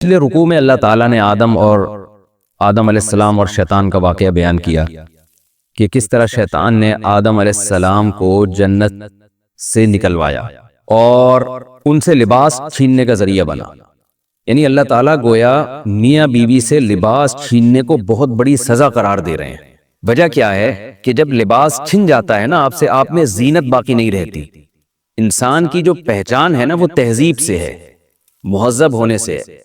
پچھلے رکوع میں اللہ تعالیٰ نے آدم علیہ السلام اور شیطان کا واقعہ بیان کیا کہ کس طرح شیطان نے آدم علیہ السلام کو جنت سے نکلوایا اور ان سے لباس چھیننے کا ذریعہ بنا. یعنی اللہ تعالیٰ گویا میاں بیوی سے لباس چھیننے کو بہت بڑی سزا قرار دے رہے ہیں. وجہ کیا ہے کہ جب لباس چھن جاتا ہے نا آپ میں زینت باقی نہیں رہتی. انسان کی جو پہچان ہے نا وہ تہذیب سے ہے، مہذب ہونے سے ہے،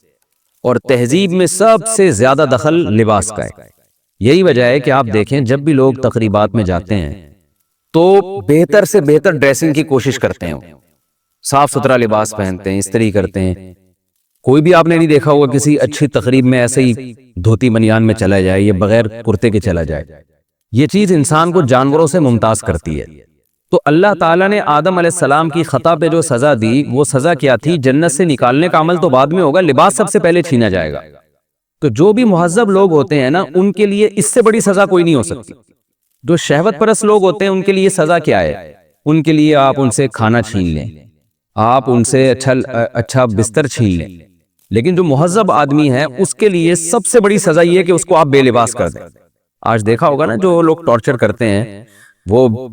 اور تہذیب میں سب سے زیادہ دخل لباس کا ہے. یہی وجہ ہے کہ آپ دیکھیں جب بھی لوگ تقریبات میں جاتے ہیں تو بہتر سے بہتر ڈریسنگ کی کوشش کرتے ہیں، صاف ستھرا لباس پہنتے ہیں، استری کرتے ہیں. کوئی بھی آپ نے نہیں دیکھا ہوگا کسی اچھی تقریب میں ایسے ہی دھوتی بنیان میں چلا جائے یا بغیر کرتے کے چلا جائے. یہ چیز انسان کو جانوروں سے ممتاز کرتی ہے. تو اللہ تعالیٰ نے آدم علیہ السلام کی خطا پہ جو سزا دی وہ سزا کیا تھی؟ جنت سے نکالنے کا عمل تو بعد میں ہوگا، لباس سب سے پہلے چھینا جائے گا. تو جو بھی مہذب لوگ ہوتے ہیں نا ان کے لیے اس سے بڑی سزا کوئی نہیں ہو سکتی. جو شہوت پرست لوگ ہوتے ہیں ان کے لیے سزا کیا ہے؟ ان کے لیے آپ ان سے کھانا چھین لیں، آپ ان سے اچھا بستر چھین لیں. لیکن جو مہذب آدمی ہے اس کے لیے سب سے بڑی سزا یہ ہے کہ اس کو آپ بے لباس کر دیں. آج دیکھا ہوگا نا جو لوگ ٹارچر کرتے ہیں وہ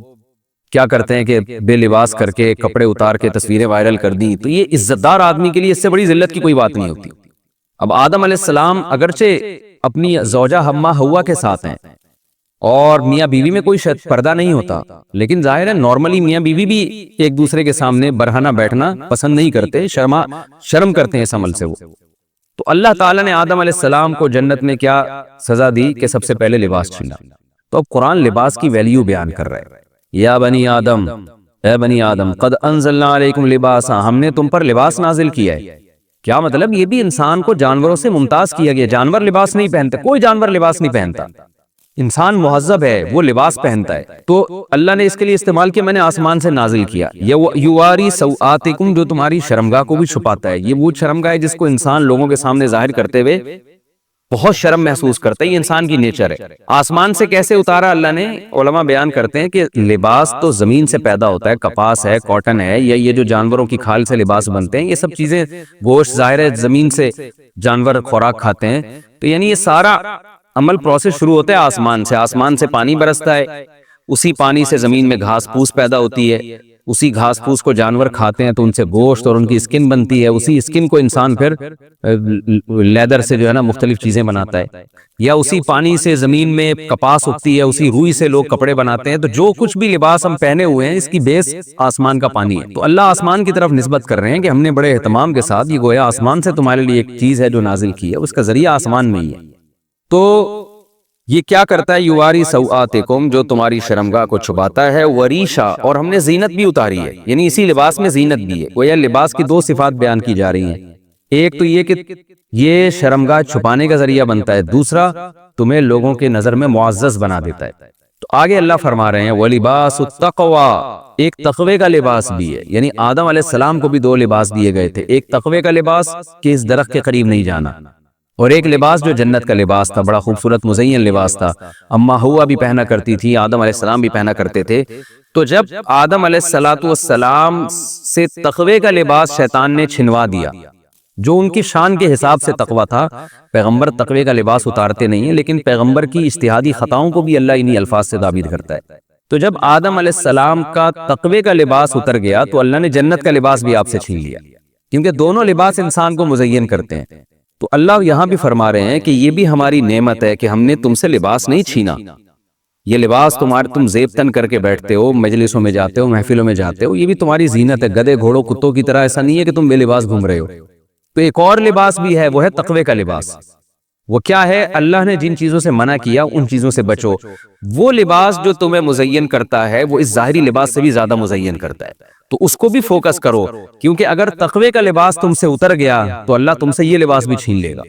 کیا کرتے ہیں کہ بے لباس کر کے کپڑے اتار کے تصویریں وائرل کر دیں. تو یہ عزت دار آدمی کے لیے اس سے بڑی ذلت کی کوئی بات نہیں ہوتی. اب آدم علیہ السلام اگرچہ اپنی زوجہ حمہ حوا کے ساتھ ہیں اور میاں بیوی میں کوئی پردہ نہیں ہوتا، لیکن ظاہر ہے نارملی میاں بیوی بھی ایک دوسرے کے سامنے برہنہ بیٹھنا پسند نہیں کرتے، شرم کرتے ہیں اس عمل سے وہ. تو اللہ تعالیٰ نے آدم علیہ السلام کو جنت میں کیا سزا دی کہ سب سے پہلے لباس چھینا. تو اب قرآن لباس کی ویلیو بیان کر رہا ہے. یا بنی آدم، اے بنی آدم، قد انزلنا علیکم لباسا، ہم نے تم پر لباس نازل کیا ہے. کیا مطلب؟ یہ بھی انسان کو جانوروں سے ممتاز کیا گیا. جانور لباس نہیں پہنتے، کوئی جانور لباس نہیں پہنتا. انسان مہذب ہے، وہ لباس پہنتا ہے. تو اللہ نے اس کے لیے استعمال کیا، میں نے آسمان سے نازل کیا. یواری سوآتکم، جو تمہاری شرمگاہ کو بھی چھپاتا ہے. یہ وہ شرمگاہ ہے جس کو انسان لوگوں کے سامنے ظاہر کرتے ہوئے بہت شرم محسوس کرتا ہے. یہ انسان کی نیچر ہے. آسمان سے کیسے اتارا اللہ نے؟ علماء بیان کرتے ہیں کہ لباس تو زمین سے پیدا ہوتا ہے، کپاس ہے، کاٹن ہے، یا یہ جو جانوروں کی کھال سے لباس بنتے ہیں، یہ سب چیزیں گوشت ظاہر ہے زمین سے جانور خوراک کھاتے ہیں. تو یعنی یہ سارا عمل پروسیس شروع ہوتا ہے آسمان سے. آسمان سے پانی برستا ہے، اسی پانی سے زمین میں گھاس پھوس پیدا ہوتی ہے، اسی گھاس پھوس کو جانور کھاتے ہیں تو ان سے گوشت اور ان کی اسکن بنتی ہے. اسی اسکن کو انسان پھر لیدر سے جو ہے نا مختلف چیزیں بناتا ہے. یا اسی پانی سے زمین میں کپاس اگتی ہے، اسی روئی سے لوگ کپڑے بناتے ہیں. تو جو کچھ بھی لباس ہم پہنے ہوئے ہیں اس کی بیس آسمان کا پانی ہے. تو اللہ آسمان کی طرف نسبت کر رہے ہیں کہ ہم نے بڑے اہتمام کے ساتھ یہ گویا آسمان سے تمہارے لیے ایک چیز ہے جو نازل کی ہے، اس کا ذریعہ آسمان میں ہی ہے. تو یہ کیا کرتا ہے؟ یواری سوآتکم، جو تمہاری شرمگاہ کو چھپاتا ہے. وریشا، اور ہم نے زینت بھی اتاری ہے، یعنی اسی لباس میں زینت بھی ہے. گویا لباس کی دو صفات بیان کی جا رہی ہیں. ایک تو یہ کہ یہ شرمگاہ چھپانے کا ذریعہ بنتا ہے، دوسرا تمہیں لوگوں کے نظر میں معزز بنا دیتا ہے. تو آگے اللہ فرما رہے ہیں وَلِبَاسُ التَّقْوَىٰ، ایک تقوی کا لباس بھی ہے. یعنی آدم علیہ السلام کو بھی دو لباس دیے گئے تھے. ایک تقوی کا لباس کہ اس درخت کے قریب نہیں جانا، اور ایک لباس جو جنت کا لباس تھا، بڑا خوبصورت مزین لباس تھا. اما ہوا بھی پہنا کرتی تھی، آدم علیہ السلام بھی پہنا کرتے تھے. تو جب آدم علیہ السلام سے تقوی کا لباس شیطان نے چھنوا دیا، جو ان کی شان کے حساب سے تقوی تھا. پیغمبر تقوی کا لباس اتارتے نہیں ہیں، لیکن پیغمبر کی اجتہادی خطاؤں کو بھی اللہ انہی الفاظ سے تعبیر کرتا ہے. تو جب آدم علیہ السلام کا تقوی کا لباس اتر گیا تو اللہ نے جنت کا لباس بھی آپ سے چھین لیا، کیونکہ دونوں لباس انسان کو مزین کرتے ہیں. تو اللہ یہاں بھی فرما رہے ہیں کہ یہ بھی ہماری نعمت ہے کہ ہم نے تم سے لباس نہیں چھینا. یہ لباس تم زیب تن کر کے بیٹھتے ہو، مجلسوں میں جاتے ہو، محفلوں میں جاتے ہو، یہ بھی تمہاری زینت ہے. گدھے گھوڑوں کتوں کی طرح ایسا نہیں ہے کہ تم بے لباس گھوم رہے ہو. تو ایک اور لباس بھی ہے، وہ ہے تقوی کا لباس. وہ کیا ہے؟ اللہ نے جن چیزوں سے منع کیا ان چیزوں سے بچو. وہ لباس جو تمہیں مزین کرتا ہے وہ اس ظاہری لباس سے بھی زیادہ مزین کرتا ہے. تو اس کو بھی فوکس کرو، کیونکہ اگر تقوی کا لباس تم سے اتر گیا تو اللہ تم سے یہ لباس بھی چھین لے گا.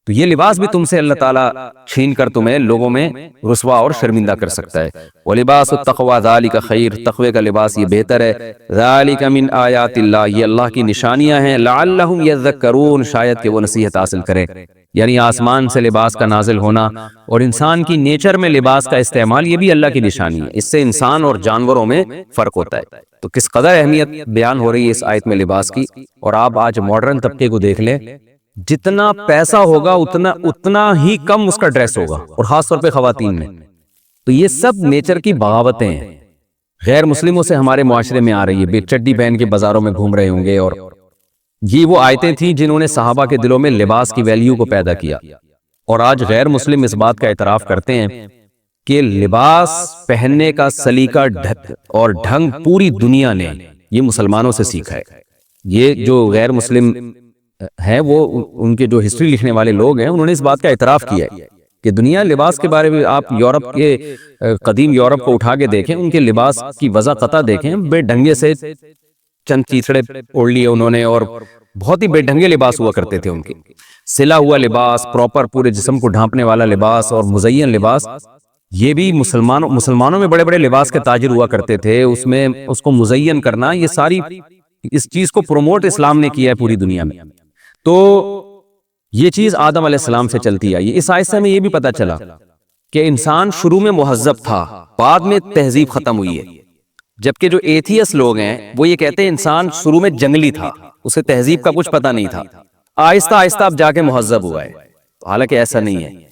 تو یہ لباس بھی تم سے اللہ تعالیٰ چھین کر تمہیں لوگوں میں رسوا اور شرمندہ کر سکتا ہے. وَلِبَاسُ التَّقْوَىٰ ذَلِكَ خَيْرٌ، تقوی کا لباس یہ بہتر ہے. ذَلِكَ مِنْ آیَاتِ اللَّهِ، یہ اللہ کی نشانیاں ہیں. لَعَلَّهُمْ يَذَّكَّرُونَ، شاید کہ وہ نصیحت حاصل کریں. یعنی آسمان سے لباس کا نازل ہونا اور انسان کی نیچر میں لباس کا استعمال، یہ بھی اللہ کی نشانی ہے. اس سے انسان اور جانوروں میں فرق ہوتا ہے. تو کس قدر اہمیت بیان ہو رہی ہے اس آیت میں لباس کی. اور آپ آج ماڈرن طبقے کو دیکھ لیں جتنا پیسہ ہوگا اتنا ہی کم اس کا ڈریس ہوگا، اور خاص طور پہ خواتین میں۔ تو یہ سب نیچر کی بغاوتیں ہیں، غیر مسلموں سے ہمارے معاشرے میں آ رہی ہے، بے چڈی پہن کے بازاروں میں گھوم رہے ہوں گے، اور یہ وہ آیتیں تھیں جنہوں نے صحابہ کے دلوں میں لباس کی ویلیو کو پیدا کیا، اور آج غیر مسلم اس بات کا اعتراف کرتے ہیں کہ لباس پہننے کا سلیقہ اور ڈھنگ پوری دنیا نے یہ مسلمانوں سے سیکھا ہے۔ یہ جو غیر مسلم ہیں، وہ ان کے جو ہسٹری لکھنے والے لوگ ہیں، انہوں نے اس بات کا اعتراف کیا ہے کہ دنیا لباس کے بارے میں، آپ یورپ کے قدیم یورپ کو اٹھا کے دیکھیں، ان کے لباس کی وضع قطع دیکھیں، بے ڈھنگے سے چند چیتڑے اوڑھ لیے انہوں نے، اور بہت ہی بے ڈھنگے لباس ہوا کرتے تھے ان کے، سلا ہوا لباس، پراپر پورے جسم کو ڈھانپنے والا لباس اور مزین لباس۔ یہ بھی مسلمانوں میں بڑے بڑے لباس کے تاجر ہوا کرتے تھے، اس میں اس کو مزین کرنا، یہ ساری اس چیز کو پروموٹ اسلام نے کیا ہے پوری دنیا میں۔ تو یہ چیز آدم علیہ السلام سے چلتی آئی۔ اس آیت سے ہمیں یہ بھی پتا چلا کہ انسان شروع میں مہذب تھا، بعد میں تہذیب ختم ہوئی ہے، جبکہ جو ایتھیس لوگ ہیں وہ یہ کہتے ہیں انسان شروع میں جنگلی تھا، اسے تہذیب کا کچھ پتہ نہیں تھا، آہستہ آہستہ اب جا کے مہذب ہوا ہے۔ حالانکہ ایسا نہیں ہے۔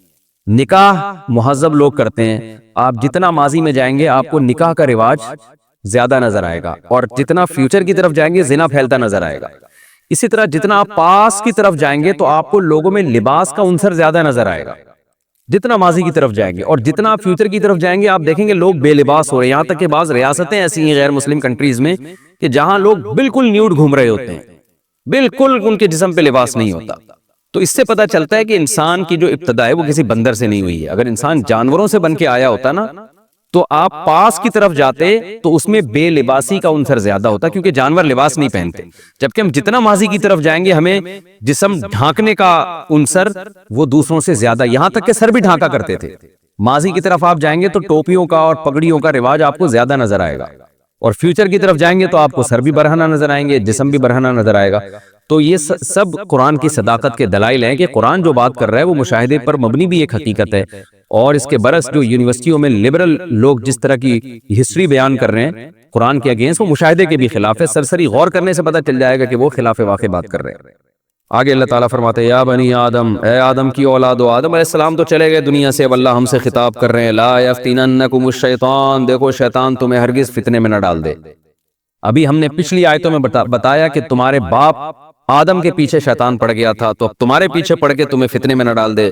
نکاح مہذب لوگ کرتے ہیں، آپ جتنا ماضی میں جائیں گے آپ کو نکاح کا رواج زیادہ نظر آئے گا، اور جتنا فیوچر کی طرف جائیں گے زنا پھیلتا نظر آئے گا۔ اسی طرح جتنا آپ پاس کی طرف جائیں گے تو آپ کو لوگوں میں لباس کا عنصر زیادہ نظر آئے گا، جتنا ماضی کی طرف جائیں گے، اور جتنا آپ فیوچر کی طرف جائیں گے آپ دیکھیں گے لوگ بے لباس ہو رہے ہیں۔ یہاں تک کہ بعض ریاستیں ایسی ہیں غیر مسلم کنٹریز میں کہ جہاں لوگ بالکل نیوڈ گھوم رہے ہوتے ہیں، بالکل ان کے جسم پہ لباس نہیں ہوتا۔ تو اس سے پتہ چلتا ہے کہ انسان کی جو ابتدا ہے وہ کسی بندر سے نہیں ہوئی ہے۔ اگر انسان جانوروں سے بن کے آیا ہوتا نا تو آپ پاس کی طرف جاتے تو اس میں بے لباسی کا عنصر زیادہ ہوتا، کیونکہ جانور لباس نہیں پہنتے۔ جبکہ ہم جتنا ماضی کی طرف جائیں گے ہمیں جسم ڈھانکنے کا عنصر وہ دوسروں سے زیادہ، یہاں تک کہ سر بھی ڈھانکا کرتے تھے۔ ماضی کی طرف آپ جائیں گے تو ٹوپیوں کا اور پگڑیوں کا رواج آپ کو زیادہ نظر آئے گا، اور فیوچر کی طرف جائیں گے تو آپ کو سر بھی برہنہ نظر آئیں گے، جسم بھی برہنہ نظر آئے گا۔ تو یہ سب قرآن کی صداقت کے دلائل ہیں کہ قرآن جو بات کر رہا ہے وہ مشاہدے پر مبنی بھی ایک حقیقت ہے، اور اس کے برعکس جو یونیورسٹیوں میں لبرل لوگ جس طرح کی ہسٹری بیان کر رہے ہیں قرآن کے اگینسٹ، وہ مشاہدے کے بھی خلاف ہے۔ سرسری غور کرنے سے پتہ چل جائے گا کہ وہ خلاف واقع بات کر رہے ہیں۔ آگے اللہ تعالیٰ فرماتے ہیں یا بنی آدم، اے آدم کی اولادو۔ آدم علیہ السلام تو چلے گئے دنیا سے، اب اللہ ہم سے خطاب کر رہے ہیں لا یفتننکم الشیطان، دیکھو شیطان تمہیں ہرگز فتنے میں نہ ڈال دے۔ ابھی ہم نے پچھلی آیتوں میں بتایا کہ تمہارے باپ آدم کے پیچھے شیطان پڑ گیا تھا، تو اب تمہارے پیچھے پڑ کے تمہیں فتنے میں نہ ڈال دے۔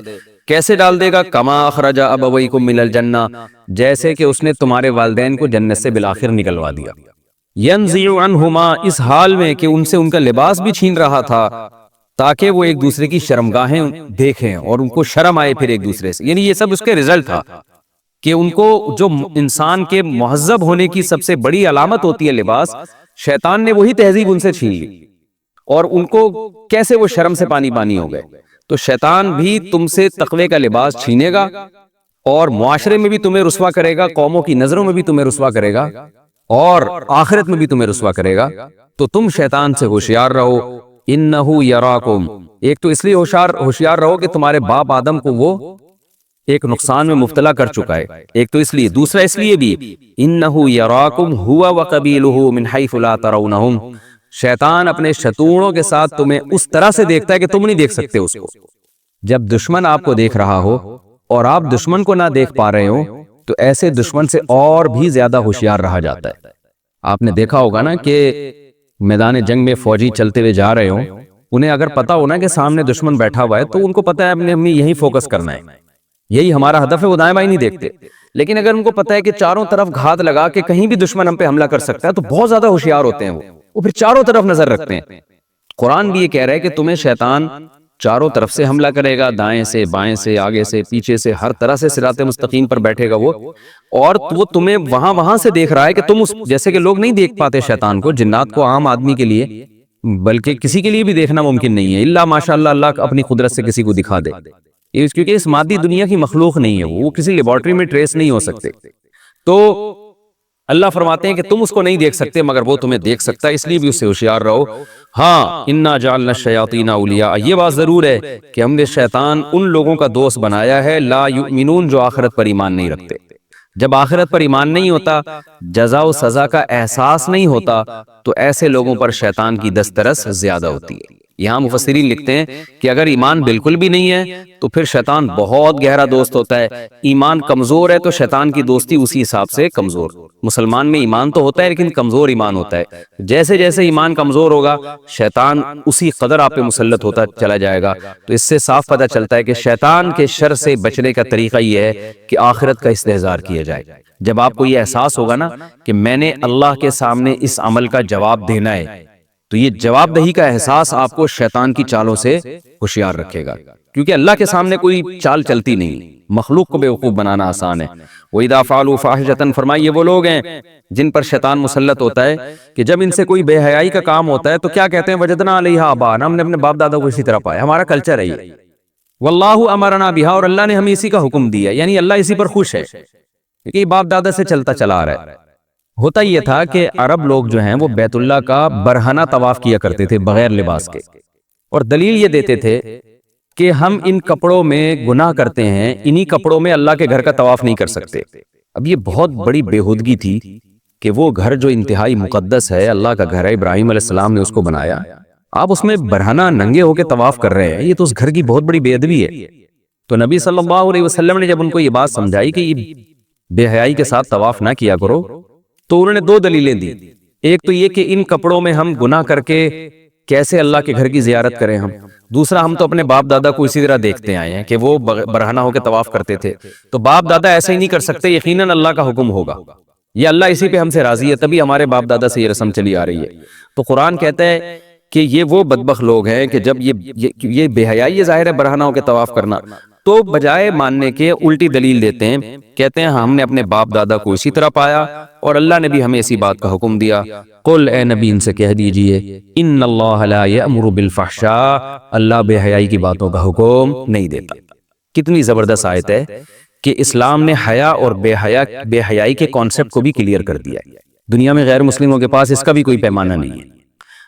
کیسے ڈال دے گا؟ کما اخرج ابویکم من الجنہ، جیسے کہ اس نے تمہارے والدین کو جنت سے بالآخر نکلوا دیا۔ ینزع عنہما، اس حال میں کہ ان سے ان کا لباس بھی چھین رہا تھا، تاکہ وہ ایک دوسرے کی شرمگاہیں دیکھیں اور ان کو شرم آئے پھر ایک دوسرے سے۔ یعنی یہ سب اس کے رزلٹ تھا کہ ان کو جو انسان کے مہذب ہونے کی سب سے بڑی علامت ہوتی ہے لباس، شیطان نے وہی تہذیب ان سے چھین لی، اور ان کو کیسے وہ شرم سے پانی پانی ہو گئے۔ تو شیطان بھی تم سے تقوی کا لباس چھینے گا، اور معاشرے میں بھی تمہیں رسوا کرے گا، قوموں کی نظروں میں بھی تمہیں رسوا کرے گا، اور آخرت میں بھی تمہیں رسوا کرے گا۔ تو تم شیطان سے ہوشیار رہو، انہو یراکم، ایک تو اس لیے ہوشیار رہو کہ تمہارے باپ آدم کو وہ ایک نقصان میں مبتلا کر چکا ہے، ایک تو اس لیے، دوسرا اس لیے بھی انہو یراکم ہوا وقبیلہ من حیث لا ترونہم، شیطان اپنے شتونوں کے ساتھ تمہیں اس طرح سے دیکھتا ہے کہ تم نہیں دیکھ سکتے اس کو۔ جب دشمن آپ کو دیکھ رہا ہو اور آپ دشمن کو نہ دیکھ پا رہے ہو تو ایسے دشمن سے اور بھی زیادہ ہوشیار رہا جاتا ہے۔ آپ نے دیکھا ہوگا نا کہ میدان جنگ میں فوجی چلتے ہوئے جا رہے ہوں، انہیں اگر پتا ہونا کہ سامنے دشمن بیٹھا ہوا ہے تو ان کو پتا ہے ہمیں یہی فوکس کرنا ہے، یہی ہمارا ہدف ہے، وہ دائیں بائیں نہیں دیکھتے۔ لیکن اگر ان کو پتا ہے کہ چاروں طرف گھات لگا کہ کہیں بھی دشمن ہم پہ حملہ کر سکتا ہے تو بہت زیادہ ہوشیار ہوتے ہیں، وہ پھر چاروں طرف نظر رکھتے ہیں۔ قرآن بھی یہ کہہ رہا ہے کہ تمہیں شیطان چاروں طرف سے حملہ کرے گا، دائیں سے، بائیں سے، آگے سے، پیچھے سے، ہر طرح سے صراط مستقیم پر بیٹھے گا وہ، اور وہ تمہیں وہاں سے دیکھ رہا ہے کہ تم جیسے کہ لوگ نہیں دیکھ پاتے شیطان کو، جنات کو، عام آدمی کے لیے، بلکہ کسی کے لیے بھی دیکھنا ممکن نہیں ہے، الا ماشاءاللہ اللہ اپنی قدرت سے کسی کو دکھا دے، کیونکہ اس مادی دنیا کی مخلوق نہیں ہے، وہ کسی لیبارٹری میں ٹریس نہیں ہو سکتے۔ تو اللہ فرماتے ہیں کہ تم اس کو نہیں دیکھ سکتے مگر وہ تمہیں دیکھ سکتا ہے، اس لیے بھی اس سے ہوشیار رہو۔ ہاں انا جعلنا الشیاطین اولیاء، یہ بات ضرور ہے کہ ہم نے شیطان ان لوگوں کا دوست بنایا ہے لا یؤمنون، جو آخرت پر ایمان نہیں رکھتے۔ جب آخرت پر ایمان نہیں ہوتا، جزا و سزا کا احساس نہیں ہوتا، تو ایسے لوگوں پر شیطان کی دسترس زیادہ ہوتی ہے۔ یہاں مفسرین لکھتے ہیں کہ اگر ایمان بالکل بھی نہیں ہے تو پھر شیطان بہت گہرا دوست ہوتا ہے. ایمان کمزور ہے تو شیطان کی دوستی اسی حساب سے کمزور. مسلمان میں ایمان تو ہوتا ہے لیکن کمزور ایمان ہوتا ہے. جیسے جیسے ایمان کمزور ہوگا شیطان اسی قدر آپ پہ مسلط ہوتا چلا جائے گا. تو اس سے صاف پتہ چلتا ہے کہ شیطان کے شر سے بچنے کا طریقہ یہ ہے کہ آخرت کا استحضار کیا جائے. جب آپ کو یہ احساس ہوگا نا کہ میں نے اللہ کے سامنے اس عمل کا جواب دینا ہے, تو یہ جواب دہی کا احساس آپ کو شیطان کی چالوں سے ہوشیار رکھے گا, کیونکہ اللہ کے سامنے کوئی چال چلتی نہیں. مخلوق کو بیوقوف بنانا آسان ہے. وَإِذَا فَعَلُوا فَاحِشَةً فرمائے یہ وہ لوگ ہیں جن پر شیطان مسلط ہوتا ہے کہ جب ان سے کوئی بے حیائی کا کام ہوتا ہے تو کیا کہتے ہیں, وَجَدْنَا عَلَيْهَا آبَاءَنَا, ہم نے اپنے باپ دادا کو اسی طرح پایا, ہمارا کلچر ہے یہ. وَاللَّهُ أَمَرَنَا بِهَا, اور اللہ نے ہمیں اسی کا حکم دیا, یعنی اللہ اسی پر خوش ہے کیونکہ یہ باپ دادا سے چلتا چلا آ رہا ہے. ہوتا یہ تھا کہ عرب لوگ جو ہیں وہ بیت اللہ کا برہنہ طواف کیا کرتے تھے بغیر لباس کے, اور دلیل یہ دیتے تھے کہ ہم ان کپڑوں میں گناہ کرتے ہیں, انہی کپڑوں میں اللہ کے گھر کا طواف نہیں کر سکتے. اب یہ بہت بڑی بےہودگی تھی کہ وہ گھر جو انتہائی مقدس ہے, اللہ کا گھر ہے, ابراہیم علیہ السلام نے اس کو بنایا, آپ اس میں برہنہ ننگے ہو کے طواف کر رہے ہیں, یہ تو اس گھر کی بہت بڑی بے ادبی ہے. تو نبی صلی اللہ علیہ وسلم نے جب ان کو یہ بات سمجھائی کہ یہ بے حیائی کے ساتھ طواف نہ کیا کرو, تو انہوں نے دو دلیلیں دی. ایک تو یہ کہ ان کپڑوں میں ہم گناہ کر کے کیسے اللہ کے گھر کی زیارت کریں ہم, دوسرا ہم تو اپنے باپ دادا کو اسی طرح دیکھتے آئے ہیں کہ وہ برہنہ ہو کے طواف کرتے تھے, تو باپ دادا ایسا ہی نہیں کر سکتے, یقیناً اللہ کا حکم ہوگا, یہ اللہ اسی پہ ہم سے راضی ہے, تبھی ہمارے باپ دادا سے یہ رسم چلی آ رہی ہے. تو قرآن کہتا ہے کہ یہ وہ بدبخت لوگ ہیں کہ جب یہ بے حیائی ظاہر ہے برہنہ ہو کے طواف کرنا, تو بجائے ماننے کے الٹی دلیل دیتے ہیں, کہتے ہیں ہم نے اپنے باپ دادا کو اسی طرح پایا اور اللہ نے بھی ہمیں اسی بات کا حکم دیا. قل اے نبی ان سے کہہ دیجئے ان اللہ لا یأمر بالفحشاء, اللہ بے حیائی کی باتوں کا حکم نہیں دیتا. کتنی زبردست آیت ہے کہ اسلام نے حیا اور بے حیائی کے کانسیپٹ کو بھی کلیئر کر دیا ہے. دنیا میں غیر مسلموں کے پاس اس کا بھی کوئی پیمانہ نہیں ہے.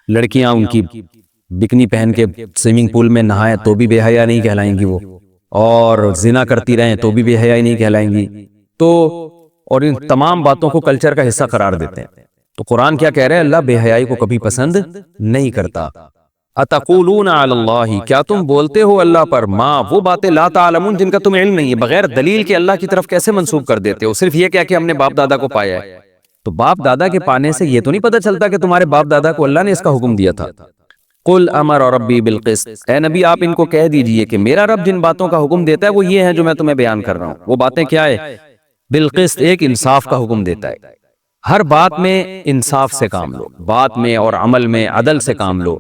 لڑکیاں ان کی بکنی پہن کے سوئمنگ پول میں نہائیں تو بھی بے حیا نہیں کہلائیں گی وہ, اور زنا کرتی رہیں تو بھی بے حیائی نہیں کہلائیں گی. تو اور ان تمام باتوں کو کلچر کا حصہ قرار دیتے ہیں. تو قرآن کیا کہہ رہے ہیں, اللہ بے حیائی کو کبھی پسند نہیں کرتا. اتقولون علی اللہ, کیا تم بولتے ہو اللہ پر, ما وہ باتیں لا تعلمون جن کا تمہیں علم نہیں ہے. بغیر دلیل کے اللہ کی طرف کیسے منسوب کر دیتے ہو, صرف یہ کیا کہ ہم نے باپ دادا کو پایا ہے. تو باپ دادا کے پانے سے یہ تو نہیں پتہ چلتا کہ تمہارے باپ دادا کو اللہ نے اس کا حکم دیا تھا. قل امر ربی بالقسط, اے نبی آپ ان کو کہہ دیجئے کہ میرا رب جن باتوں کا حکم دیتا ہے وہ یہ ہیں جو میں تمہیں بیان کر رہا ہوں. وہ باتیں کیا ہے؟ بالقسط, ایک انصاف کا حکم دیتا ہے. ہر بات میں انصاف سے کام لو, بات میں اور عمل میں عدل سے کام لو,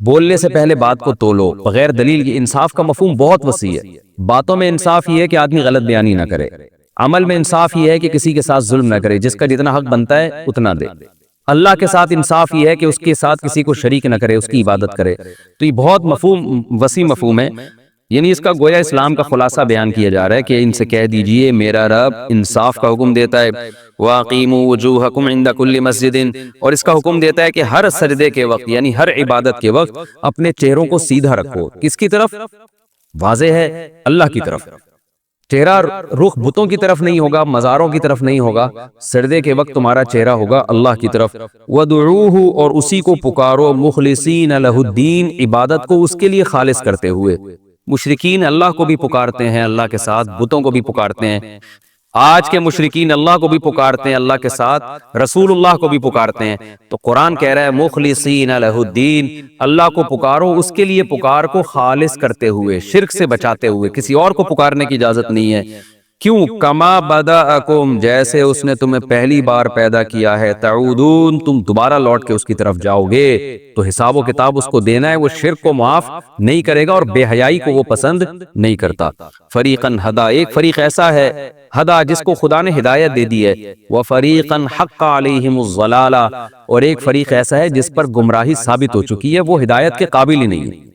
بولنے سے پہلے بات کو تولو بغیر دلیل کی. انصاف کا مفہوم بہت وسیع ہے. باتوں میں انصاف یہ ہے کہ آدمی غلط بیانی نہ کرے, عمل میں انصاف یہ ہے کہ کسی کے ساتھ ظلم نہ کرے, جس کا جتنا حق بنتا ہے اتنا دے. اللہ کے ساتھ انصاف یہ ہے کہ اس کے ساتھ کسی کو شریک نہ کرے, اس کی عبادت کرے. تو یہ بہت وسیع مفہوم ہے. یعنی اس کا گویا اسلام کا خلاصہ بیان کیا جا رہا ہے کہ ان سے کہہ دیجئے میرا رب انصاف کا حکم دیتا ہے. وَأَقِيمُوا وُجُوهَكُمْ عِنْدَ كُلِّ مَسْجِدٍ, اور اس کا حکم دیتا ہے کہ ہر سجدے کے وقت یعنی ہر عبادت کے وقت اپنے چہروں کو سیدھا رکھو. کس کی طرف؟ واضح ہے اللہ کی طرف. چہرہ رخ بتوں کی طرف نہیں ہوگا, مزاروں کی طرف نہیں ہوگا. سجدے کے وقت تمہارا چہرہ ہوگا اللہ کی طرف. وَدُعُوهُ, اور اسی کو پکارو, مخلصین لہ الدین, عبادت کو اس کے لیے خالص کرتے ہوئے. مشرکین اللہ کو بھی پکارتے ہیں اللہ کے ساتھ, بتوں کو بھی پکارتے ہیں. آج کے مشرکین اللہ کو بھی پکارتے ہیں اللہ کے ساتھ, رسول اللہ کو بھی پکارتے ہیں. تو قرآن کہہ رہا ہے مخلصین لہ الدین, اللہ کو پکارو, اس کے لیے پکار کو خالص کرتے ہوئے, شرک سے بچاتے ہوئے. کسی اور کو پکارنے کی اجازت نہیں ہے. کیوں؟ کما بدأکم, جیسے اس نے تمہیں پہلی بار پیدا کیا ہے, تعودون, تم دوبارہ لوٹ کے اس کی طرف جاؤ گے. تو حساب و کتاب اس کو دینا ہے, وہ شرک کو معاف نہیں کرے گا اور بے حیائی کو وہ پسند نہیں کرتا. فریقاً ہدا, ایک فریق ایسا ہے ہدا جس کو خدا نے ہدایت دے دی ہے. وفریقاً حق علیہم الضلالہ, اور ایک فریق ایسا ہے جس پر گمراہی ثابت ہو چکی ہے, وہ ہدایت کے قابل ہی نہیں ہے.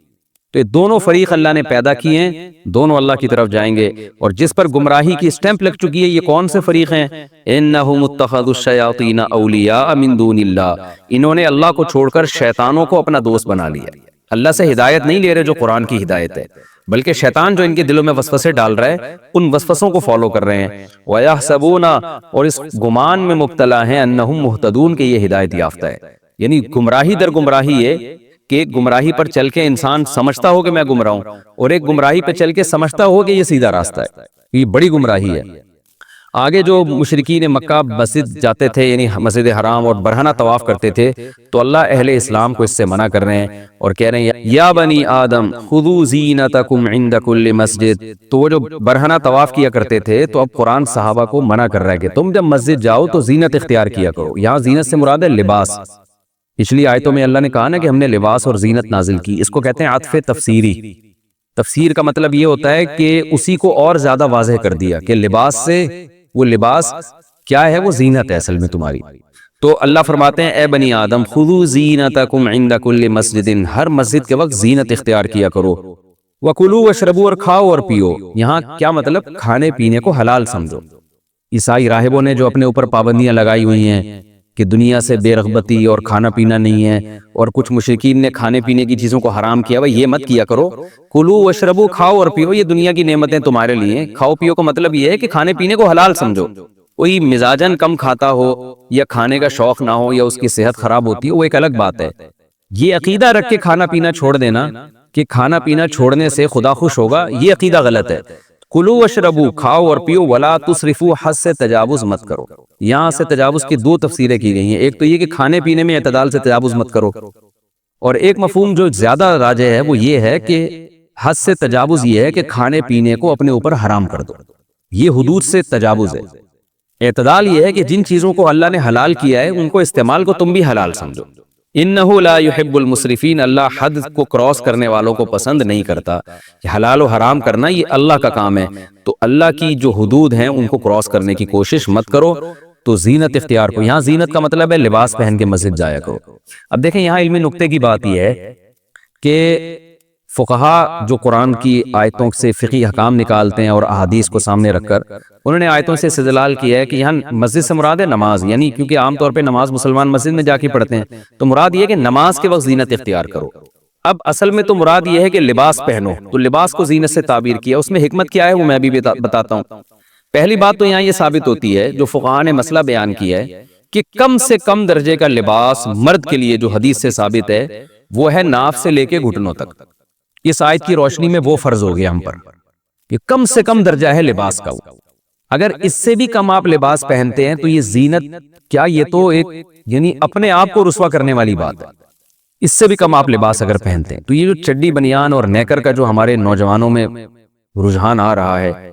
تو یہ دونوں فریق اللہ نے پیدا کیے ہیں, دونوں اللہ کی طرف جائیں گے. اور جس پر گمراہی کی اسٹیمپ لگ چکی ہے, یہ کون سے فریق ہیں؟ انہم اتخذوا الشیاطین اولیاء من دون اللہ, انہوں نے اللہ کو چھوڑ کر شیطانوں کو اپنا دوست بنا لیا. اللہ سے ہدایت نہیں لے رہے جو قرآن کی ہدایت ہے, بلکہ شیطان جو ان کے دلوں میں وسوسے ڈال رہا ہے ان وسوسوں کو فالو کر رہے ہیں. وَيَحْسَبُونَ, اور اس گمان میں مبتلا ہیں, انہم مہتدون, کہ یہ ہدایت یافتہ ہے. یعنی گمراہی در گمراہی ہے کہ ایک گمراہی پر چل کے انسان سمجھتا ہو کہ میں گمراہ ہوں، اور ایک گمراہی پہ چل کے سمجھتا ہو کہ یہ سیدھا راستہ ہے، یہ بڑی گمراہی ہے۔ آگے جو مشرکین مکہ مسجد جاتے تھے، یعنی مسجد حرام، اور برہنہ طواف کرتے تھے، تو اللہ اہل اسلام کو اس سے منع کر رہے ہیں اور کہہ رہے ہیں یا بنی آدم خذوا زینتکم عند کل مسجد۔ تو وہ جو برہنہ طواف کیا کرتے تھے، تو اب قرآن صحابہ کو منع کر رہا ہے کہ تم جب مسجد جاؤ تو زینت اختیار کیا کرو۔ یہاں زینت سے مراد ہے لباس۔ پچھلی آیتوں میں اللہ نے کہا نا کہ ہم نے لباس اور زینت نازل کی، اس کو کہتے ہیں عطف تفسیری۔ تفسیر کا مطلب یہ ہوتا ہے کہ اسی کو اور زیادہ واضح کر دیا کہ لباس سے، وہ لباس کیا ہے، وہ زینت ہے اصل میں تمہاری۔ تو اللہ فرماتے ہیں اے بنی آدم خذوا زینتکم عند کل مسجد، ہر مسجد کے وقت زینت اختیار کیا کرو۔ وکلوا واشربوا، اور کھاؤ اور پیو۔ یہاں کیا مطلب؟ کھانے پینے کو حلال سمجھو۔ عیسائی راہبوں نے جو اپنے اوپر پابندیاں لگائی ہوئی ہیں کہ دنیا سے بے رغبتی اور کھانا پینا نہیں ہے، اور کچھ مشرکین نے کھانے پینے کی چیزوں کو حرام کیا، بھائی یہ مت کیا کرو۔ کلوا واشربوا، کھاؤ اور پیو، یہ دنیا کی نعمتیں تمہارے لیے ہیں۔ کھاؤ پیو کا مطلب یہ ہے کہ کھانے پینے کو حلال سمجھو۔ کوئی مزاجن کم کھاتا ہو یا کھانے کا شوق نہ ہو یا اس کی صحت خراب ہوتی ہے، وہ ایک الگ بات ہے۔ یہ عقیدہ رکھ کے کھانا پینا چھوڑ دینا کہ کھانا پینا چھوڑنے سے خدا خوش ہوگا، یہ عقیدہ غلط ہے۔ کلوا واشربوا، کھاؤ اور پیو، ولا تسرفوا، حد سے تجاوز مت کرو۔ یہاں سے تجاوز کی دو تفسیریں کی گئی ہیں، ایک تو یہ کہ کھانے پینے میں اعتدال سے تجاوز مت کرو، اور ایک مفہوم جو زیادہ راجح ہے وہ یہ ہے کہ حد سے تجاوز یہ ہے کہ کھانے پینے کو اپنے اوپر حرام کر دو، یہ حدود سے تجاوز ہے۔ اعتدال یہ ہے کہ جن چیزوں کو اللہ نے حلال کیا ہے ان کو استعمال کو تم بھی حلال سمجھو۔ انہ لا يحب المسرفین، اللہ حد کو کراس کرنے والوں کو پسند نہیں کرتا۔ حلال و حرام کرنا یہ اللہ کا کام ہے، تو اللہ کی جو حدود ہیں ان کو کراس کرنے کی کوشش مت کرو۔ تو زینت اختیار کو، یہاں زینت کا مطلب ہے لباس پہن کے مسجد جایا کرو۔ اب دیکھیں یہاں علمی نکتے کی بات یہ ہے کہ فقہا جو قرآن کی آیتوں سے فقہی احکام نکالتے ہیں اور احادیث کو سامنے رکھ کر انہوں نے آیتوں سے استدلال کیا ہے کہ یہاں مسجد سے مراد ہے نماز، یعنی کیونکہ عام طور پہ نماز مسلمان مسجد میں جا کے پڑھتے ہیں، تو مراد یہ ہے کہ نماز کے وقت زینت اختیار کرو۔ اب اصل میں تو مراد یہ ہے کہ لباس پہنو، تو لباس کو زینت سے تعبیر کیا، اس میں حکمت کیا ہے وہ میں بھی بتاتا ہوں۔ پہلی بات تو یہاں یہ ثابت ہوتی ہے، جو فقہا نے مسئلہ بیان کیا ہے، کہ کم سے کم درجے کا لباس مرد کے لیے جو حدیث سے ثابت ہے وہ ہے ناف سے لے کے گھٹنوں تک۔ اس آیت کی روشنی میں وہ فرض ہو گیا ہم پر کہ کم سے کم درجہ ہے لباس کا۔ اگر اس سے بھی کم آپ لباس پہنتے ہیں تو یہ زینت کیا، یہ تو ایک یعنی اپنے آپ کو رسوا کرنے والی بات ہے۔ اس سے بھی کم آپ لباس اگر پہنتے ہیں تو یہ جو چڈی بنیان اور نیکر کا جو ہمارے نوجوانوں میں رجحان آ رہا ہے،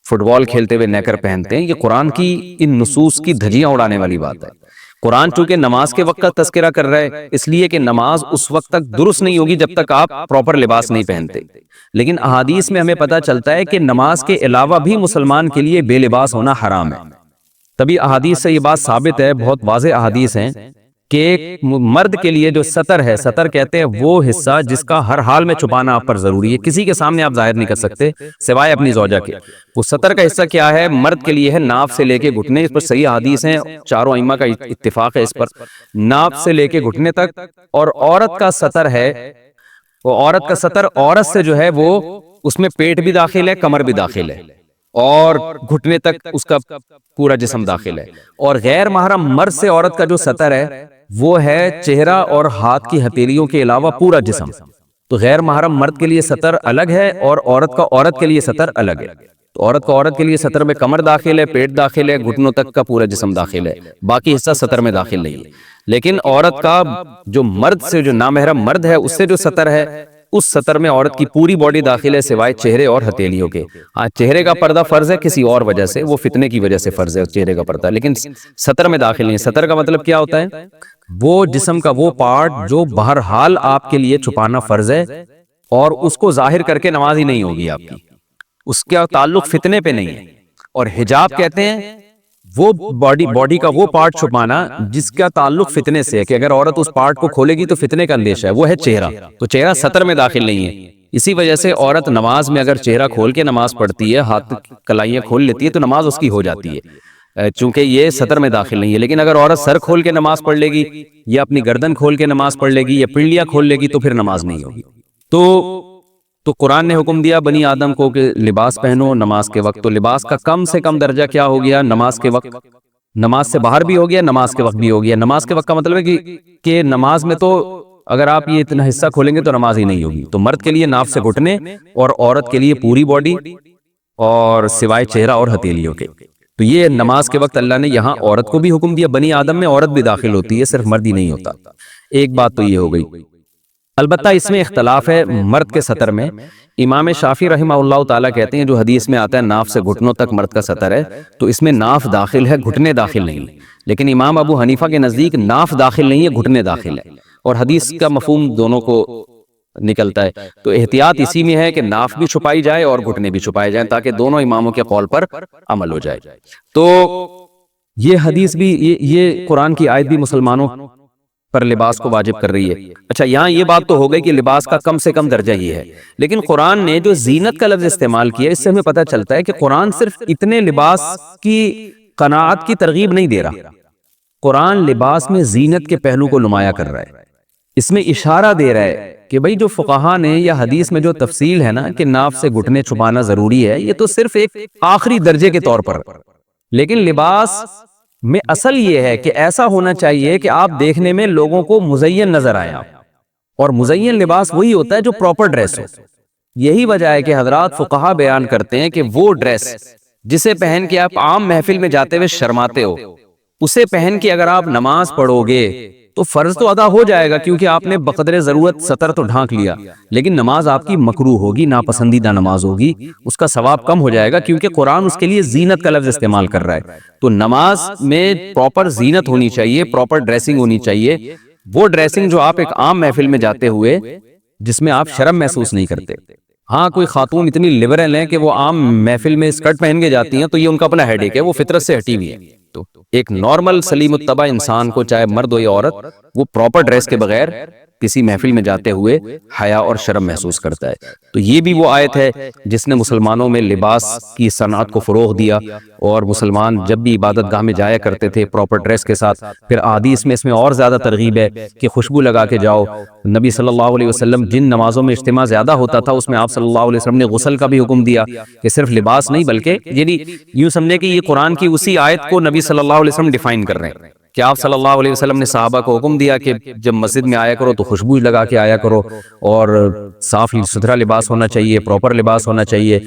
فٹ بال کھیلتے ہوئے نیکر پہنتے ہیں، یہ قرآن کی ان نصوص کی دھجیاں اڑانے والی بات ہے۔ قرآن چونکہ نماز کے وقت کا تذکرہ کر رہا ہے، اس لیے کہ نماز اس وقت تک درست نہیں ہوگی جب تک آپ پراپر لباس نہیں پہنتے، لیکن احادیث میں ہمیں پتہ چلتا ہے کہ نماز کے علاوہ بھی مسلمان کے لیے بے لباس ہونا حرام ہے۔ تبھی احادیث سے یہ بات ثابت ہے، بہت واضح احادیث ہیں کہ مرد کے لیے جو ستر ہے، ستر کہتے ہیں وہ حصہ جس کا ہر حال میں چھپانا آپ پر ضروری ہے، کسی کے سامنے آپ ظاہر نہیں کر سکتے سوائے اپنی زوجہ کے۔ وہ ستر کا حصہ کیا ہے؟ مرد کے لیے ہے ناف سے لے کے گھٹنے، اس پر صحیح حدیث ہیں، چاروں ائمہ کا اتفاق ہے اس پر، ناف سے لے کے گھٹنے تک۔ اور عورت کا ستر ہے، وہ عورت کا ستر عورت سے جو ہے وہ اس میں پیٹ بھی داخل ہے، کمر بھی داخل ہے، اور گھٹنے تک اس کا پورا جسم داخل ہے۔ اور غیر محرم مرد سے عورت کا جو ستر ہے وہ ہے چہرہ اور ہاتھ کی ہتھیلیوں کے علاوہ پورا جسم۔ تو غیر محرم مرد کے لیے ستر الگ ہے اور عورت کا عورت کے لیے ستر الگ ہے۔ تو عورت کا عورت کے لیے ستر میں کمر داخل ہے، پیٹ داخل ہے، گھٹنوں تک کا پورا جسم داخل ہے، باقی حصہ ستر میں داخل نہیں ہے۔ لیکن عورت کا جو مرد سے جو نامحرم مرد ہے اس سے جو ستر ہے، اس ستر میں عورت کی پوری باڈی داخل ہے سوائے چہرے اور ہتھیلیوں کے۔ ہاں چہرے کا پردہ فرض ہے کسی اور وجہ سے، وہ فتنے کی وجہ سے فرض ہے چہرے کا پردہ، لیکن ستر میں داخل نہیں۔ ستر کا مطلب کیا ہوتا ہے؟ وہ جسم کا وہ پارٹ جو بہرحال آپ کے لیے چھپانا فرض ہے، اور اس کو ظاہر کر کے نماز ہی نہیں ہوگی آپ کی، اس کا تعلق فتنے پہ نہیں ہے۔ اور حجاب کہتے ہیں وہ باڈی کا وہ پارٹ چھپانا جس کا تعلق فتنے سے ہے، کہ اگر عورت اس پارٹ کو کھولے گی تو فتنے کا اندیشہ ہے، وہ ہے چہرہ۔ تو چہرہ ستر میں داخل نہیں ہے، اسی وجہ سے عورت نماز میں اگر چہرہ کھول کے نماز پڑھتی ہے، ہاتھ کلائیاں کھول لیتی ہے تو نماز اس کی ہو جاتی ہے، چونکہ یہ ستر میں داخل نہیں ہے۔ لیکن اگر عورت سر کھول کے نماز پڑھ لے گی یا اپنی گردن کھول کے نماز پڑھ لے گی یا پنڈلیاں کھول لے گی تو پھر نماز نہیں ہوگی۔ تو قرآن نے حکم دیا بنی آدم کو کہ لباس پہنو نماز کے وقت، تو لباس کا کم سے کم درجہ کیا ہو گیا؟ نماز کے وقت، نماز سے باہر بھی ہو گیا، نماز کے وقت بھی ہو گیا۔ نماز کے وقت کا مطلب ہے کہ نماز میں تو اگر آپ یہ اتنا حصہ کھولیں گے تو نماز ہی نہیں ہوگی۔ تو مرد کے لیے ناف سے گھٹنے اور عورت کے لیے پوری باڈی اور سوائے چہرہ اور ہتھیلیوں کے۔ تو یہ نماز کے وقت اللہ نے یہاں عورت کو بھی حکم دیا، بنی آدم میں عورت بھی داخل ہوتی ہے، صرف مرد ہی نہیں ہوتا۔ ایک بات تو یہ ہو گئی۔ البتہ اس میں اختلاف ہے مرد کے سطر میں۔ امام شافعی رحمہ اللہ تعالیٰ کہتے ہیں جو حدیث میں آتا ہے ناف سے گھٹنوں تک مرد کا سطر ہے، تو اس میں ناف داخل ہے، گھٹنے داخل نہیں۔ لیکن امام ابو حنیفہ کے نزدیک ناف داخل نہیں ہے، گھٹنے داخل ہے، اور حدیث کا مفہوم دونوں کو نکلتا ہے۔ تو احتیاط اسی میں ہے کہ ناف بھی چھپائی جائے اور گھٹنے بھی چھپائے جائیں، تاکہ دونوں اماموں کے قول پر عمل ہو جائے۔ تو یہ حدیث بھی، یہ قرآن کی آیت بھی مسلمانوں پر لباس کو واجب کر رہی ہے۔ اچھا، یہاں یہ بات تو ہو گئی کہ لباس کا کم سے کم درجہ یہ ہے، لیکن قرآن نے جو زینت کا لفظ استعمال کیا، اس سے ہمیں پتہ چلتا ہے کہ قرآن صرف اتنے لباس کی قناعت کی ترغیب نہیں دے رہا، قرآن لباس میں زینت کے پہلو کو نمایاں کر رہا ہے۔ اس میں اشارہ دے رہا ہے کہ بھئی جو فقہا نے یا حدیث میں جو تفصیل ہے نا کہ ناف سے گھٹنے چھپانا ضروری ہے، یہ تو صرف ایک آخری درجے کے طور پر، لیکن لباس میں اصل یہ ہے کہ ایسا ہونا چاہیے کہ آپ دیکھنے میں لوگوں کو مزین نظر آئیں آپ، اور مزین لباس وہی ہوتا ہے جو پراپر ڈریس ہو۔ یہی وجہ ہے کہ حضرات فقہا بیان کرتے ہیں کہ وہ ڈریس جسے پہن کے آپ عام محفل میں جاتے ہوئے شرماتے ہو، اسے پہن کے اگر آپ نماز پڑھو گے تو فرض تو ادا ہو جائے گا، کیونکہ آپ نے بقدر ضرورت سطر تو ڈھانک لیا، لیکن نماز آپ کی مکروہ ہوگی، ناپسندیدہ نماز ہوگی، اس کا ثواب کم ہو جائے گا، کیونکہ قرآن اس کے لیے زینت کا لفظ استعمال کر رہا ہے۔ تو نماز میں پراپر زینت ہونی چاہیے، پراپر ڈریسنگ ہونی چاہیے، وہ ڈریسنگ جو آپ ایک عام محفل میں جاتے ہوئے جس میں آپ شرم محسوس نہیں کرتے۔ ہاں، کوئی خاتون اتنی لبرل ہیں کہ وہ عام محفل میں اسکرٹ پہن کے جاتی ہیں تو یہ ان کا اپنا ہیڈ ایک ہے، وہ فطرت سے ہٹی ہوئی ہے۔ تو ایک نارمل سلیم الطبع انسان کو، چاہے مرد ہو یا عورت، وہ پراپر ڈریس کے بغیر کسی محفل میں جاتے ہوئے حیا اور شرم محسوس کرتا ہے۔ تو یہ بھی وہ آیت ہے جس نے مسلمانوں میں لباس کی صنعت کو فروغ دیا، اور مسلمان جب بھی عبادت گاہ میں جایا کرتے تھے پراپر ڈریس کے ساتھ۔ پھر احادیث میں اس میں اور زیادہ ترغیب ہے کہ خوشبو لگا کے جاؤ۔ نبی صلی اللہ علیہ وسلم جن نمازوں میں اجتماع زیادہ ہوتا تھا اس میں آپ صلی اللہ علیہ وسلم نے غسل کا بھی حکم دیا، کہ صرف لباس نہیں بلکہ، یعنی یوں سمجھے کہ یہ قرآن کی اسی آیت کو نبی صلی اللہ علیہ وسلم ڈیفائن کر رہے ہیں، کہ آپ صلی اللہ علیہ وسلم نے صحابہ کو حکم دیا کہ جب مسجد میں آیا کرو تو خوشبو لگا کے آیا کرو، اور صاف ستھرا لباس ہونا چاہیے، پراپر لباس ہونا چاہیے۔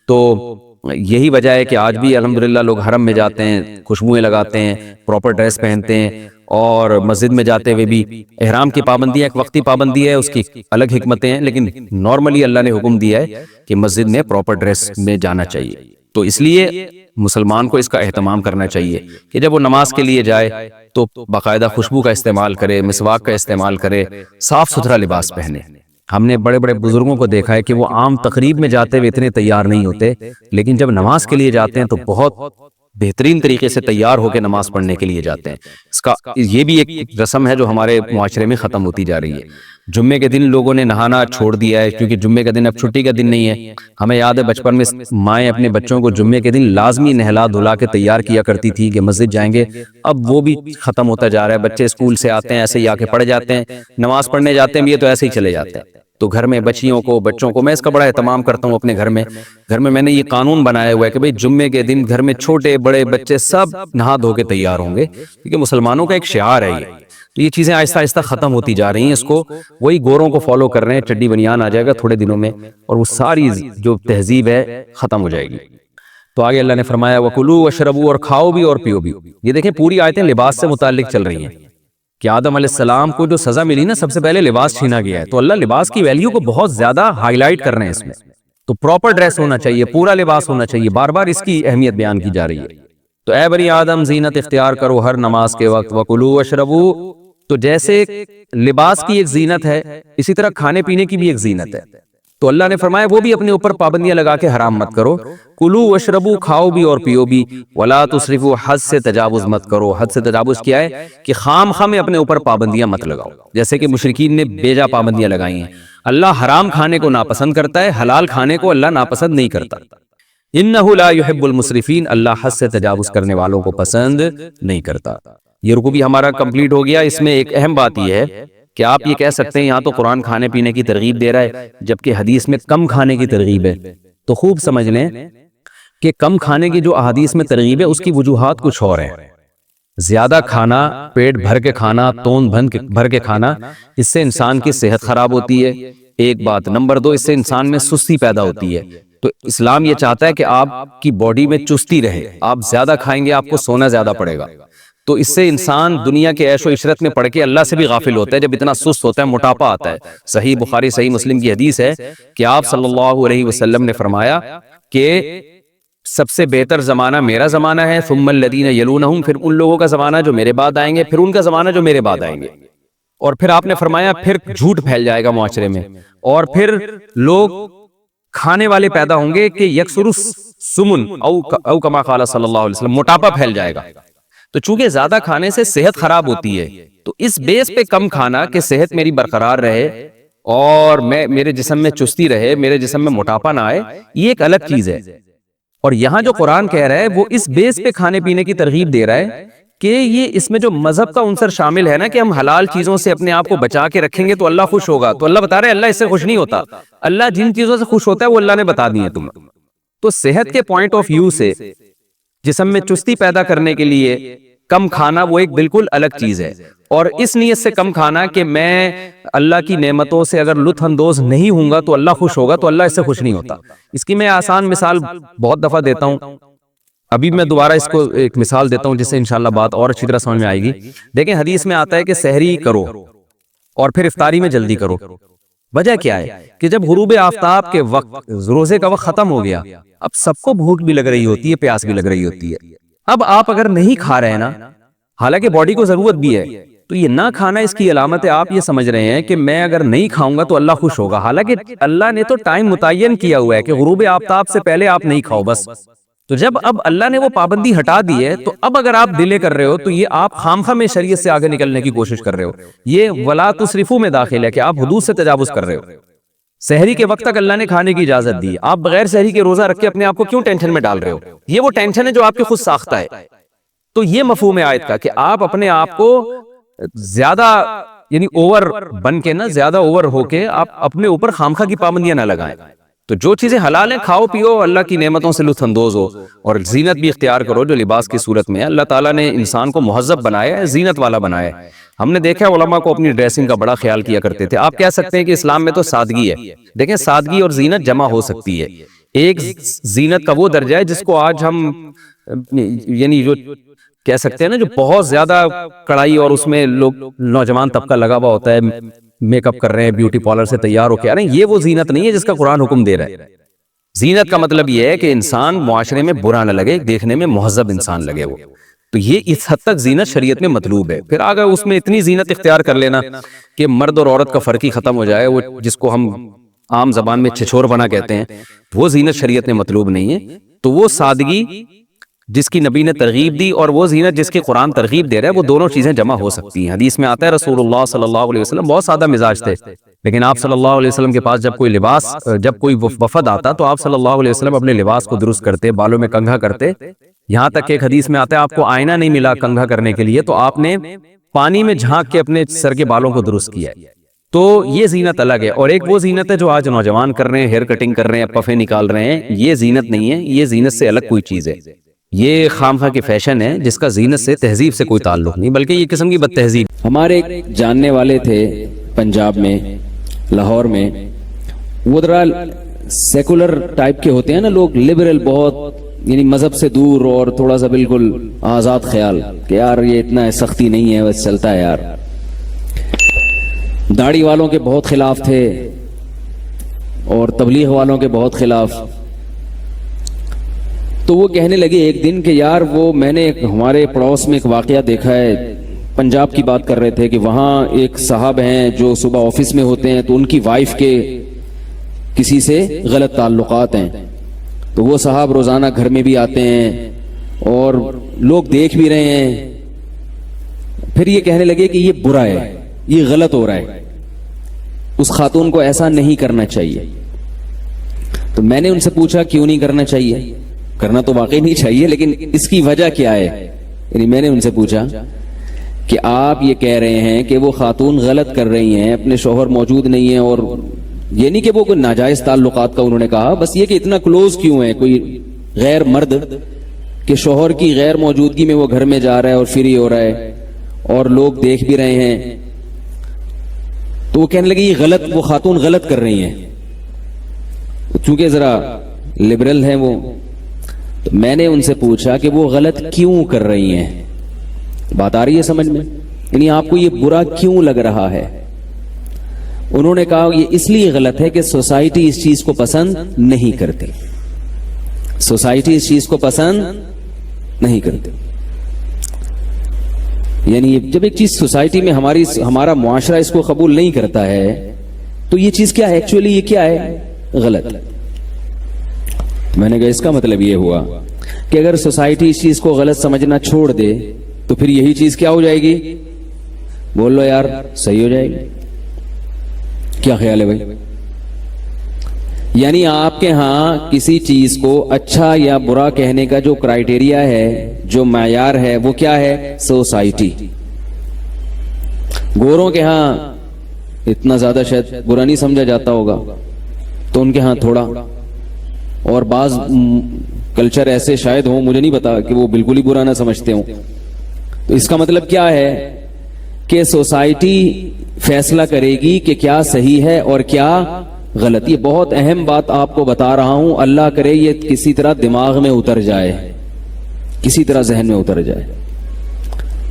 تو یہی وجہ ہے کہ آج بھی الحمدللہ لوگ حرم میں جاتے ہیں، خوشبوئیں لگاتے ہیں، پراپر ڈریس پہنتے ہیں، اور مسجد میں جاتے ہوئے بھی احرام کی پابندی ہے، ایک وقتی پابندی ہے، اس کی الگ حکمتیں ہیں، لیکن نارملی اللہ نے حکم دیا ہے کہ مسجد میں پراپر ڈریس میں جانا چاہیے۔ تو اس لیے مسلمان کو اس کا اہتمام کرنا چاہیے کہ جب وہ نماز کے لیے جائے تو باقاعدہ خوشبو کا استعمال کرے، مسواک کا استعمال کرے، صاف ستھرا لباس پہنے۔ ہم نے بڑے بڑے بزرگوں کو دیکھا ہے کہ وہ عام تقریب میں جاتے ہوئے اتنے تیار نہیں ہوتے، لیکن جب نماز کے لیے جاتے ہیں تو بہت بہترین طریقے سے تیار ہو کے نماز پڑھنے کے لیے جاتے ہیں۔ اس کا یہ بھی ایک رسم ہے جو ہمارے معاشرے میں ختم ہوتی جا رہی ہے۔ جمعے کے دن لوگوں نے نہانا چھوڑ دیا ہے، کیونکہ جمعے کا دن اب چھٹی کا دن نہیں ہے۔ ہمیں یاد ہے بچپن میں مائیں اپنے بچوں کو جمعے کے دن لازمی نہلا دھلا کے تیار کیا کرتی تھی کہ مسجد جائیں گے۔ اب وہ بھی ختم ہوتا جا رہا ہے، بچے اسکول سے آتے ہیں ایسے ہی آ کے پڑھ جاتے ہیں، نماز پڑھنے جاتے ہیں بھی تو ایسے ہی چلے جاتے ہیں۔ تو گھر میں بچیوں کو، بچوں کو، میں اس کا بڑا اہتمام کرتا ہوں اپنے گھر میں نے یہ قانون بنایا ہوا ہے کہ بھئی جمعے کے دن گھر میں چھوٹے بڑے بچے سب نہا دھو کے تیار ہوں گے، کیونکہ مسلمانوں کا ایک شعار ہے یہ۔ تو یہ چیزیں آہستہ آہستہ ختم ہوتی جا رہی ہیں، اس کو وہی گوروں کو فالو کر رہے ہیں، چڈی بنیان آ جائے گا تھوڑے دنوں میں، اور وہ ساری جو تہذیب ہے ختم ہو جائے گی۔ تو آگے اللہ نے فرمایا وَكُلُوا وَاشْرَبُوا، اور کھاؤ بھی اور پیو بھی۔ یہ دیکھیں پوری آیتیں لباس سے متعلق چل رہی ہیں کہ آدم علیہ السلام کو جو سزا ملی نا، سب سے پہلے لباس چھینا گیا ہے، تو اللہ لباس کی ویلیو کو بہت زیادہ ہائی لائٹ کر رہے ہیں اس میں۔ تو پراپر ڈریس ہونا چاہیے، پورا لباس ہونا چاہیے، بار بار اس کی اہمیت بیان کی جا رہی ہے۔ تو اے بنی آدم زینت اختیار کرو ہر نماز کے وقت، وَكُلُوا وَاشْرَبُوا۔ تو جیسے لباس کی ایک زینت ہے، اسی طرح کھانے پینے کی بھی ایک زینت ہے۔ تو اللہ نے فرمایا وہ بھی اپنے اوپر پابندیاں لگا کے حرام مت کرو، کلو واشربو، کھاؤ بھی اور پیو بھی، ولا تسرفوا، حد سے تجاوز مت کرو۔ حد سے تجاوز کیا ہے کہ خام خواہ میں اپنے اوپر پابندیاں مت لگاؤ، جیسے کہ مشرکین نے بیجا پابندیاں لگائی ہیں۔ اللہ حرام کھانے کو ناپسند کرتا ہے، حلال کھانے کو اللہ ناپسند نہیں کرتا۔ انہ لا یحب المسرفین، اللہ حد سے تجاوز کرنے والوں کو پسند نہیں کرتا۔ یہ رکوع بھی ہمارا کمپلیٹ ہو گیا۔ اس میں ایک اہم بات یہ ہے کہ آپ یہ کہہ سکتے ہیں یہاں تو قرآن کھانے پینے کی ترغیب دے رہا ہے، جبکہ حدیث میں کم کھانے کی ترغیب ہے۔ تو خوب سمجھ لیں کہ کم کھانے کی جو احادیث میں ترغیب ہے اس کی وجوہات کچھ اور ہیں۔ زیادہ کھانا، پیٹ بھر کے کھانا، توند بھر کے کھانا، اس سے انسان کی صحت خراب ہوتی ہے، ایک بات۔ نمبر دو، اس سے انسان میں سستی پیدا ہوتی ہے۔ تو اسلام یہ چاہتا ہے کہ آپ کی باڈی میں چستی رہے۔ آپ زیادہ کھائیں گے، آپ کو سونا زیادہ پڑے گا، تو اس سے انسان دنیا کے عیش و عشرت میں پڑ کے اللہ سے بھی غافل ہوتا ہے۔ جب اتنا سست ہوتا ہے، موٹاپا آتا ہے۔ صحیح بخاری صحیح مسلم کی حدیث ہے کہ آپ صلی اللہ علیہ وسلم نے فرمایا کہ سب سے بہتر زمانہ میرا زمانہ ہے، ثم الذین یلونہم، پھر ان لوگوں کا زمانہ جو میرے بعد آئیں گے، پھر ان کا زمانہ جو میرے بعد آئیں گے، اور پھر آپ نے فرمایا پھر جھوٹ پھیل جائے گا معاشرے میں، اور پھر لوگ کھانے والے پیدا ہوں گے کہ یکثر السمن او کما قال صلی اللہ علیہ وسلم، موٹاپا پھیل جائے گا۔ تو چونکہ زیادہ کھانے سے صحت خراب ہوتی ہے، تو اس بیس پہ کم کھانا کہ صحت میری برقرار رہے اور میرے جسم میں چستی رہے، میرے جسم میں موٹاپا نہ آئے، یہ ایک الگ چیز ہے۔ اور یہاں جو قرآن کہہ رہا ہے وہ اس بیس پہ کھانے پینے کی ترغیب دے رہا ہے کہ یہ اس میں جو مذہب کا عنصر شامل ہے نا، کہ ہم حلال چیزوں سے اپنے آپ کو بچا کے رکھیں گے تو اللہ خوش ہوگا۔ تو اللہ بتا رہے ہیں اللہ اس سے خوش نہیں ہوتا، اللہ جن چیزوں سے خوش ہوتا ہے وہ اللہ نے بتا دی ہیں تمہیں۔ تو صحت کے پوائنٹ آف ویو سے جسم میں چستی پیدا کرنے کے لیے کم کھانا وہ ایک بالکل الگ چیز ہے، اور اس نیت سے کم کھانا کہ میں اللہ کی نعمتوں سے اگر لطف اندوز نہیں ہوں گا تو اللہ خوش ہوگا، تو اللہ اس سے خوش نہیں ہوتا۔ اس کی میں آسان مثال بہت دفعہ دیتا ہوں، ابھی میں دوبارہ اس کو ایک مثال دیتا ہوں جس سے انشاءاللہ بات اور اچھی طرح سمجھ میں آئے گی۔ دیکھیں حدیث میں آتا ہے کہ سحری کرو اور پھر افطاری میں جلدی کرو۔ وجہ کیا ہے کہ جب غروب آفتاب کے وقت روزے کا وقت ختم ہو گیا، اب سب کو بھوک بھی لگ رہی ہوتی ہے، پیاس بھی لگ رہی ہوتی ہے۔ اب آپ اگر نہیں کھا رہے نا، حالانکہ باڈی کو ضرورت بھی ہے، تو یہ نہ کھانا اس کی علامت ہے۔ آپ یہ سمجھ رہے ہیں کہ میں اگر نہیں کھاؤں گا تو اللہ خوش ہوگا، حالانکہ اللہ نے تو ٹائم متعین کیا ہوا ہے کہ غروب آفتاب سے پہلے آپ نہیں کھاؤ بس۔ تو جب اب اللہ نے وہ پابندی ہٹا دی ہے، تو اب اگر آپ ڈیلے کر رہے ہو تو یہ آپ خامخواہ میں شریعت سے آگے نکلنے کی کوشش کر رہے ہو۔ یہ ولا تسرفوا میں داخل ہے کہ آپ حدود سے تجاوز کر رہے ہو۔ سحری کے وقت تک اللہ نے کھانے کی اجازت دی، آپ بغیر سحری کے روزہ رکھ کے اپنے آپ کو کیوں ٹینشن میں ڈال رہے ہو؟ یہ وہ ٹینشن ہے جو آپ کی خود ساختہ ہے۔ تو یہ مفہوم ہے آیت کا کہ آپ اپنے آپ کو زیادہ یعنی اوور بن کے نا، زیادہ اوور ہو کے آپ اپنے اوپر خامخواہ کی پابندیاں نہ لگائیں۔ تو جو چیزیں حلال ہیں کھاؤ پیو، اللہ کی نعمتوں سے لطف اندوز ہو، اور زینت بھی اختیار کرو جو لباس کی صورت میں ہے۔ اللہ تعالیٰ نے انسان کو مہذب بنایا ہے، زینت والا بنایا ہے۔ ہم نے دیکھا ہے علماء کو اپنی ڈریسنگ کا بڑا خیال کیا کرتے تھے۔ آپ کہہ سکتے ہیں کہ اسلام میں تو سادگی ہے، دیکھیں سادگی اور زینت جمع ہو سکتی ہے۔ ایک زینت کا وہ درجہ ہے جس کو آج ہم یعنی جو کہہ سکتے ہیں نا، جو بہت زیادہ کڑائی اور اس میں لوگ نوجوان طبقہ لگا ہوا ہوتا ہے، میک اپ کر رہے ہیں، بیوٹی پارلر سے تیار ہو کے آ رہے ہیں، یہ وہ زینت نہیں ہے جس کا قرآن حکم دے رہا ہے۔ زینت کا مطلب یہ ہے کہ انسان معاشرے میں برا نہ لگے، دیکھنے میں مہذب انسان لگے وہ۔ تو یہ اس حد تک زینت شریعت میں مطلوب ہے۔ پھر آگے اس میں اتنی زینت اختیار کر لینا کہ مرد اور عورت کا فرق ہی ختم ہو جائے، وہ جس کو ہم عام زبان میں چھچور بنا کہتے ہیں، وہ زینت شریعت میں مطلوب نہیں ہے۔ تو وہ سادگی جس کی نبی نے ترغیب دی اور وہ زینت جس کی قرآن ترغیب دے رہا ہے، وہ دونوں چیزیں جمع ہو سکتی ہیں۔ حدیث میں آتا ہے رسول اللہ صلی اللہ علیہ وسلم بہت سادہ مزاج تھے، لیکن آپ صلی اللہ علیہ وسلم کے پاس جب کوئی وفد آتا تو آپ صلی اللہ علیہ وسلم اپنے لباس کو درست کرتے، بالوں میں کنگھا کرتے، یہاں تک کہ ایک حدیث میں آتا ہے آپ کو آئینہ نہیں ملا کنگھا کرنے کے لیے، تو آپ نے پانی میں جھانک کے اپنے سر کے بالوں کو درست کیا ہے۔ تو یہ زینت الگ ہے، اور ایک وہ زینت ہے جو آج نوجوان کر رہے ہیں، ہیئر کٹنگ کر رہے ہیں، پفے نکال رہے ہیں، یہ زینت نہیں ہے، یہ زینت سے الگ کوئی چیز ہے۔ یہ خامخواہ کی فیشن ہے جس کا زینت سے تہذیب سے کوئی تعلق نہیں، بلکہ یہ قسم کی بد تہذیب۔ ہمارے ایک جاننے والے تھے پنجاب میں، لاہور میں، وہ ذرا سیکولر ٹائپ کے ہوتے ہیں نا لوگ، لبرل بہت، یعنی مذہب سے دور اور تھوڑا سا بالکل آزاد خیال کہ یار یہ اتنا سختی نہیں ہے، بس چلتا ہے یار۔ داڑھی والوں کے بہت خلاف تھے اور تبلیغ والوں کے بہت خلاف۔ تو وہ کہنے لگے ایک دن کہ یار وہ میں نے ہمارے پڑوس میں ایک واقعہ دیکھا ہے، پنجاب کی بات کر رہے تھے کہ وہاں ایک صاحب ہیں جو صبح آفس میں ہوتے ہیں تو ان کی وائف کے کسی سے غلط تعلقات ہیں، تو وہ صاحب روزانہ گھر میں بھی آتے ہیں اور لوگ دیکھ بھی رہے ہیں۔ پھر یہ کہنے لگے کہ یہ برا ہے، یہ غلط ہو رہا ہے، اس خاتون کو ایسا نہیں کرنا چاہیے۔ تو میں نے ان سے پوچھا کیوں نہیں کرنا چاہیے؟ کرنا تو واقعی نہیں چاہیے، لیکن اس کی وجہ کیا ہے؟ یعنی میں نے ان سے پوچھا کہ آپ یہ کہہ رہے ہیں کہ وہ خاتون غلط کر رہی ہیں، اپنے شوہر موجود نہیں ہیں، اور یہ نہیں کہ وہ کوئی ناجائز تعلقات کا انہوں نے کہا، بس یہ کہ اتنا کلوز کیوں ہے، کوئی غیر مرد کہ شوہر کی غیر موجودگی میں وہ گھر میں جا رہا ہے اور فری ہو رہا ہے اور لوگ دیکھ بھی رہے ہیں، تو وہ کہنے لگے یہ غلط، وہ خاتون غلط کر رہی ہیں، چونکہ ذرا لبرل ہیں وہ. تو میں نے ان سے پوچھا کہ وہ غلط کیوں کر رہی ہیں؟ بات آ رہی ہے سمجھ میں؟ یعنی آپ کو یہ برا کیوں لگ رہا ہے؟ انہوں نے کہا یہ اس لیے غلط ہے کہ سوسائٹی اس چیز کو پسند نہیں کرتی، سوسائٹی اس چیز کو پسند نہیں کرتی. یعنی جب ایک چیز سوسائٹی میں ہمارا معاشرہ اس کو قبول نہیں کرتا ہے تو یہ چیز کیا ہے ایکچولی؟ یہ کیا ہے؟ غلط. میں نے کہا اس کا مطلب یہ ہوا کہ اگر سوسائٹی اس چیز کو غلط سمجھنا چھوڑ دے تو پھر یہی چیز کیا ہو جائے گی؟ بول لو یار، صحیح ہو جائے گی. کیا خیال ہے بھائی؟ یعنی آپ کے ہاں کسی چیز کو اچھا یا برا کہنے کا جو کرائیٹیریا ہے، جو معیار ہے، وہ کیا ہے؟ سوسائٹی. گوروں کے ہاں اتنا زیادہ شاید برا نہیں سمجھا جاتا ہوگا، تو ان کے ہاں تھوڑا، اور بعض کلچر ایسے شاید ہوں، مجھے نہیں پتا، کہ وہ بالکل ہی برا نہ سمجھتے ہوں. تو اس کا مطلب کیا ہے کہ سوسائٹی فیصلہ کرے گی کہ کیا صحیح ہے اور کیا غلط. یہ بہت اہم بات آپ کو بتا رہا ہوں، اللہ کرے یہ کسی طرح دماغ میں اتر جائے، کسی طرح ذہن میں اتر جائے.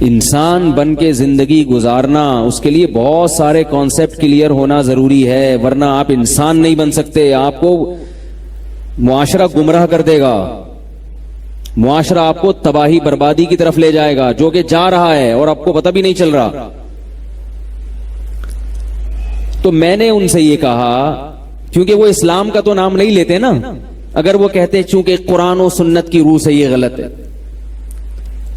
انسان بن کے زندگی گزارنا، اس کے لیے بہت سارے کانسیپٹ کلیئر ہونا ضروری ہے، ورنہ آپ انسان نہیں بن سکتے. آپ کو معاشرہ گمراہ کر دے گا، معاشرہ آپ کو تباہی بربادی کی طرف لے جائے گا، جو کہ جا رہا ہے اور آپ کو پتہ بھی نہیں چل رہا. تو میں نے ان سے یہ کہا، کیونکہ وہ اسلام کا تو نام نہیں لیتے نا، اگر وہ کہتے چونکہ قرآن و سنت کی روح سے یہ غلط ہے.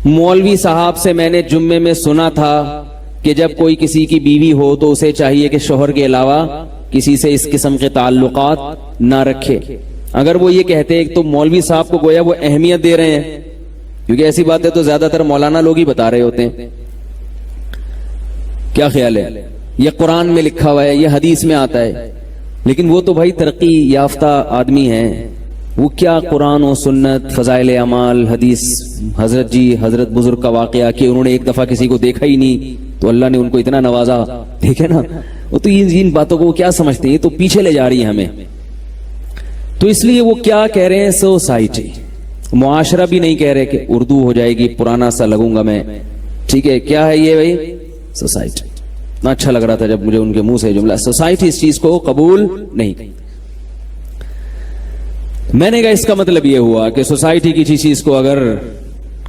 مولوی صاحب سے میں نے جمعے میں سنا تھا کہ جب کوئی کسی کی بیوی ہو تو اسے چاہیے کہ شوہر کے علاوہ کسی سے اس قسم کے تعلقات نہ رکھے. اگر وہ یہ کہتے تو مولوی صاحب کو گویا وہ اہمیت دے رہے ہیں، کیونکہ ایسی باتیں تو زیادہ تر مولانا لوگ ہی بتا رہے ہوتے ہیں. کیا خیال ہے؟ یہ قرآن میں لکھا ہوا ہے، یہ حدیث میں آتا ہے، لیکن وہ تو بھائی ترقی یافتہ آدمی ہیں، وہ کیا قرآن و سنت، فضائل اعمال، حدیث، حضرت بزرگ کا واقعہ کہ انہوں نے ایک دفعہ کسی کو دیکھا ہی نہیں تو اللہ نے ان کو اتنا نوازا. ٹھیک ہے نا؟ وہ تو ان باتوں کو کیا سمجھتے ہیں، تو پیچھے لے جا رہی ہے ہمیں. تو اس لیے وہ کیا کہہ رہے ہیں؟ سوسائٹی. معاشرہ بھی نہیں کہہ رہے کہ اردو ہو جائے گی، پرانا سا لگوں گا میں. ٹھیک ہے، کیا ہے یہ بھائی؟ سوسائٹی. اتنا اچھا لگ رہا تھا جب مجھے ان کے منہ سے جملہ، سوسائٹی اس چیز کو قبول نہیں کی. میں نے کہا اس کا مطلب یہ ہوا کہ سوسائٹی کسی چیز کو اگر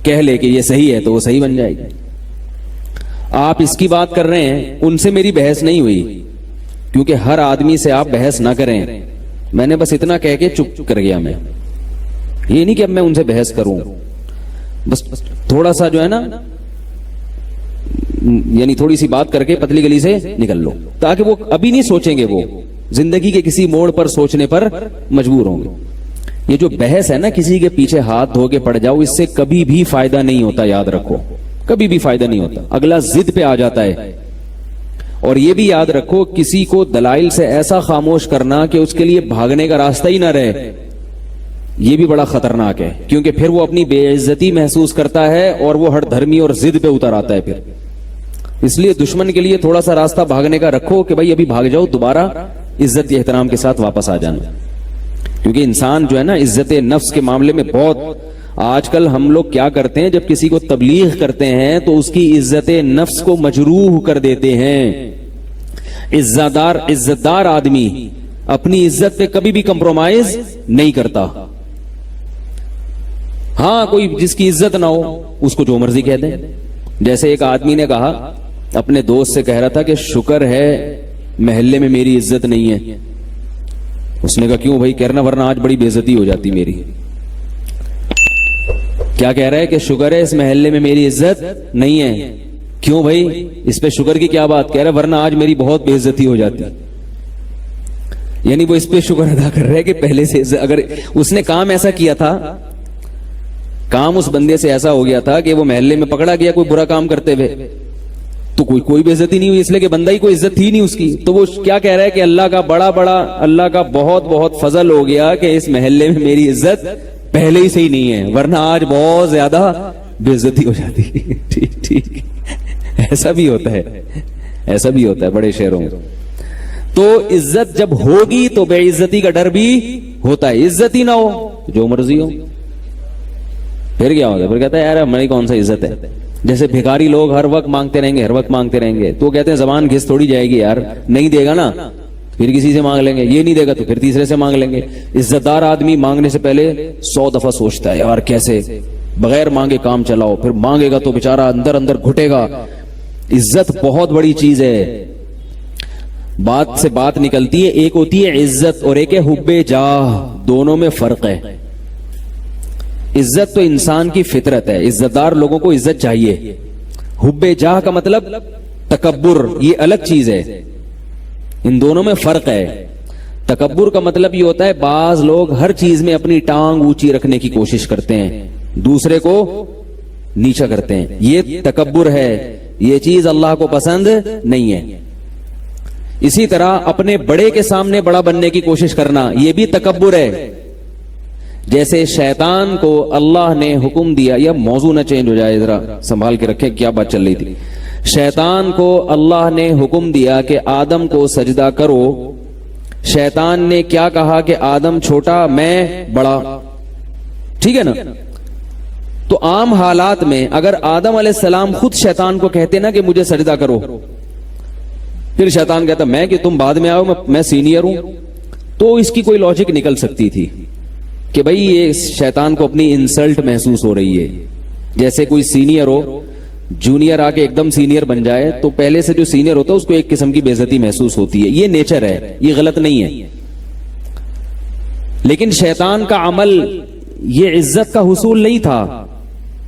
کہہ لے کہ یہ صحیح ہے تو وہ صحیح بن جائے گی. آپ اس کی بات کر رہے ہیں، ان سے میری بحث نہیں ہوئی، کیونکہ ہر آدمی سے آپ بحث نہ کریں. میں نے بس اتنا کہہ کے چپ کر گیا. میں یہ نہیں کہ اب میں ان سے بحث کروں، بس تھوڑا سا جو ہے نا، یعنی تھوڑی سی بات کر کے پتلی گلی سے نکل لو، تاکہ وہ ابھی نہیں سوچیں گے، وہ زندگی کے کسی موڑ پر سوچنے پر مجبور ہوں گے. یہ جو بحث ہے نا، کسی کے پیچھے ہاتھ دھو کے پڑ جاؤ، اس سے کبھی بھی فائدہ نہیں ہوتا. یاد رکھو، کبھی بھی فائدہ نہیں ہوتا. اگلا ضد پہ آ جاتا ہے. اور یہ بھی یاد رکھو، کسی کو دلائل سے ایسا خاموش کرنا کہ اس کے لیے بھاگنے کا راستہ ہی نہ رہے، یہ بھی بڑا خطرناک ہے، کیونکہ پھر وہ اپنی بے عزتی محسوس کرتا ہے اور وہ ہر دھرمی اور ضد پہ اتر آتا ہے. پھر اس لیے دشمن کے لیے تھوڑا سا راستہ بھاگنے کا رکھو کہ بھائی ابھی بھاگ جاؤ، دوبارہ عزت احترام کے ساتھ واپس آ جانا. کیونکہ انسان جو ہے نا عزت نفس کے معاملے میں بہت، آج کل ہم لوگ کیا کرتے ہیں، جب کسی کو تبلیغ کرتے ہیں تو اس کی عزت نفس کو مجروح کر دیتے ہیں. عزت دار آدمی اپنی عزت پہ کبھی بھی کمپرومائز نہیں کرتا. ہاں کوئی جس کی عزت نہ ہو اس کو جو مرضی کہہ دیں. جیسے ایک آدمی نے کہا، اپنے دوست سے کہہ رہا تھا کہ شکر ہے محلے میں میری عزت نہیں ہے. اس نے کہا کیوں بھائی؟ کہنا ورنہ آج بڑی بے عزتی ہو جاتی میری. کیا کہہ رہا ہے کہ شکر ہے اس محلے میں میری عزت نہیں ہے. کیوں بھائی؟ اس پہ شکر کی کیا بات؟ کہہ رہا ورنہ آج میری بہت بے عزتی ہو جاتی. یعنی وہ اس پہ شکر ادا کر رہے کہ پہلے سے اگر اس نے کام ایسا کیا تھا، کام اس بندے سے ایسا ہو گیا تھا کہ وہ محلے میں پکڑا گیا کوئی برا کام کرتے ہوئے، تو کوئی بے عزتی نہیں ہوئی، اس لیے کہ بندہ ہی کوئی عزت تھی نہیں اس کی. تو وہ کیا کہہ رہا ہے کہ اللہ کا بہت بہت فضل ہو گیا کہ اس محلے میں میری عزت پہلے ہی صحیح نہیں ہے، ورنہ آج بہت زیادہ بے عزتی ہو جاتی ہے۔ ٹھیک ٹھیک، ایسا بھی ہوتا ہے، ایسا بھی ہوتا ہے بڑے شہروں میں۔ تو عزت جب ہوگی تو بے عزتی کا ڈر بھی ہوتا ہے، عزت ہی نہ ہو جو مرضی ہو پھر کیا ہوتا ہے؟ پھر کہتا ہے یار ہماری کون سا عزت ہے۔ جیسے بھکاری لوگ ہر وقت مانگتے رہیں گے، ہر وقت مانگتے رہیں گے، تو کہتے ہیں زبان گھس تھوڑی جائے گی یار، نہیں دے گا نا پھر کسی سے مانگ لیں گے، یہ نہیں دے گا تو پھر تیسرے سے مانگ لیں گے۔ عزت دار آدمی مانگنے سے پہلے 100 دفعہ سوچتا ہے یار کیسے بغیر مانگے کام چلاؤ، پھر مانگے گا تو بیچارہ اندر اندر گھٹے گا۔ عزت بہت بڑی چیز ہے، بات سے بات نکلتی ہے، ایک ہوتی ہے عزت اور ایک ہے حب جاہ، دونوں میں فرق ہے۔ عزت تو انسان کی فطرت ہے، عزت دار لوگوں کو عزت چاہیے۔ حب جاہ کا مطلب تکبر، یہ الگ چیز ہے، ان دونوں میں فرق ہے۔ تکبر کا مطلب یہ ہوتا ہے بعض لوگ ہر چیز میں اپنی ٹانگ اونچی رکھنے کی کوشش کرتے ہیں، دوسرے کو نیچا کرتے ہیں، یہ تکبر ہے، یہ چیز اللہ کو پسند نہیں ہے۔ اسی طرح اپنے بڑے کے سامنے بڑا بننے کی کوشش کرنا، یہ بھی تکبر ہے۔ جیسے شیطان کو اللہ نے حکم دیا، یا موضوع نہ چینج ہو جائے، ذرا سنبھال کے رکھیں کیا بات چل رہی تھی۔ شیطان کو اللہ نے حکم دیا کہ آدم کو سجدہ کرو، شیطان نے کیا کہا کہ آدم چھوٹا میں بڑا، ٹھیک ہے نا؟ تو عام حالات میں اگر آدم علیہ السلام خود شیطان کو کہتے نا کہ مجھے سجدہ کرو، پھر شیطان کہتا میں کہ تم بعد میں آؤ، میں سینئر ہوں، تو اس کی کوئی لاجک نکل سکتی تھی کہ بھئی یہ شیطان کو اپنی انسلٹ محسوس ہو رہی ہے۔ جیسے کوئی سینئر ہو، جونیئر آ کے ایک دم سینئر بن جائے تو پہلے سے جو سینئر ہوتا ہے اس کو ایک قسم کی بے عزتی محسوس ہوتی ہے، یہ نیچر ہے، یہ غلط نہیں ہے۔ لیکن شیطان کا عمل یہ عزت کا حصول نہیں تھا،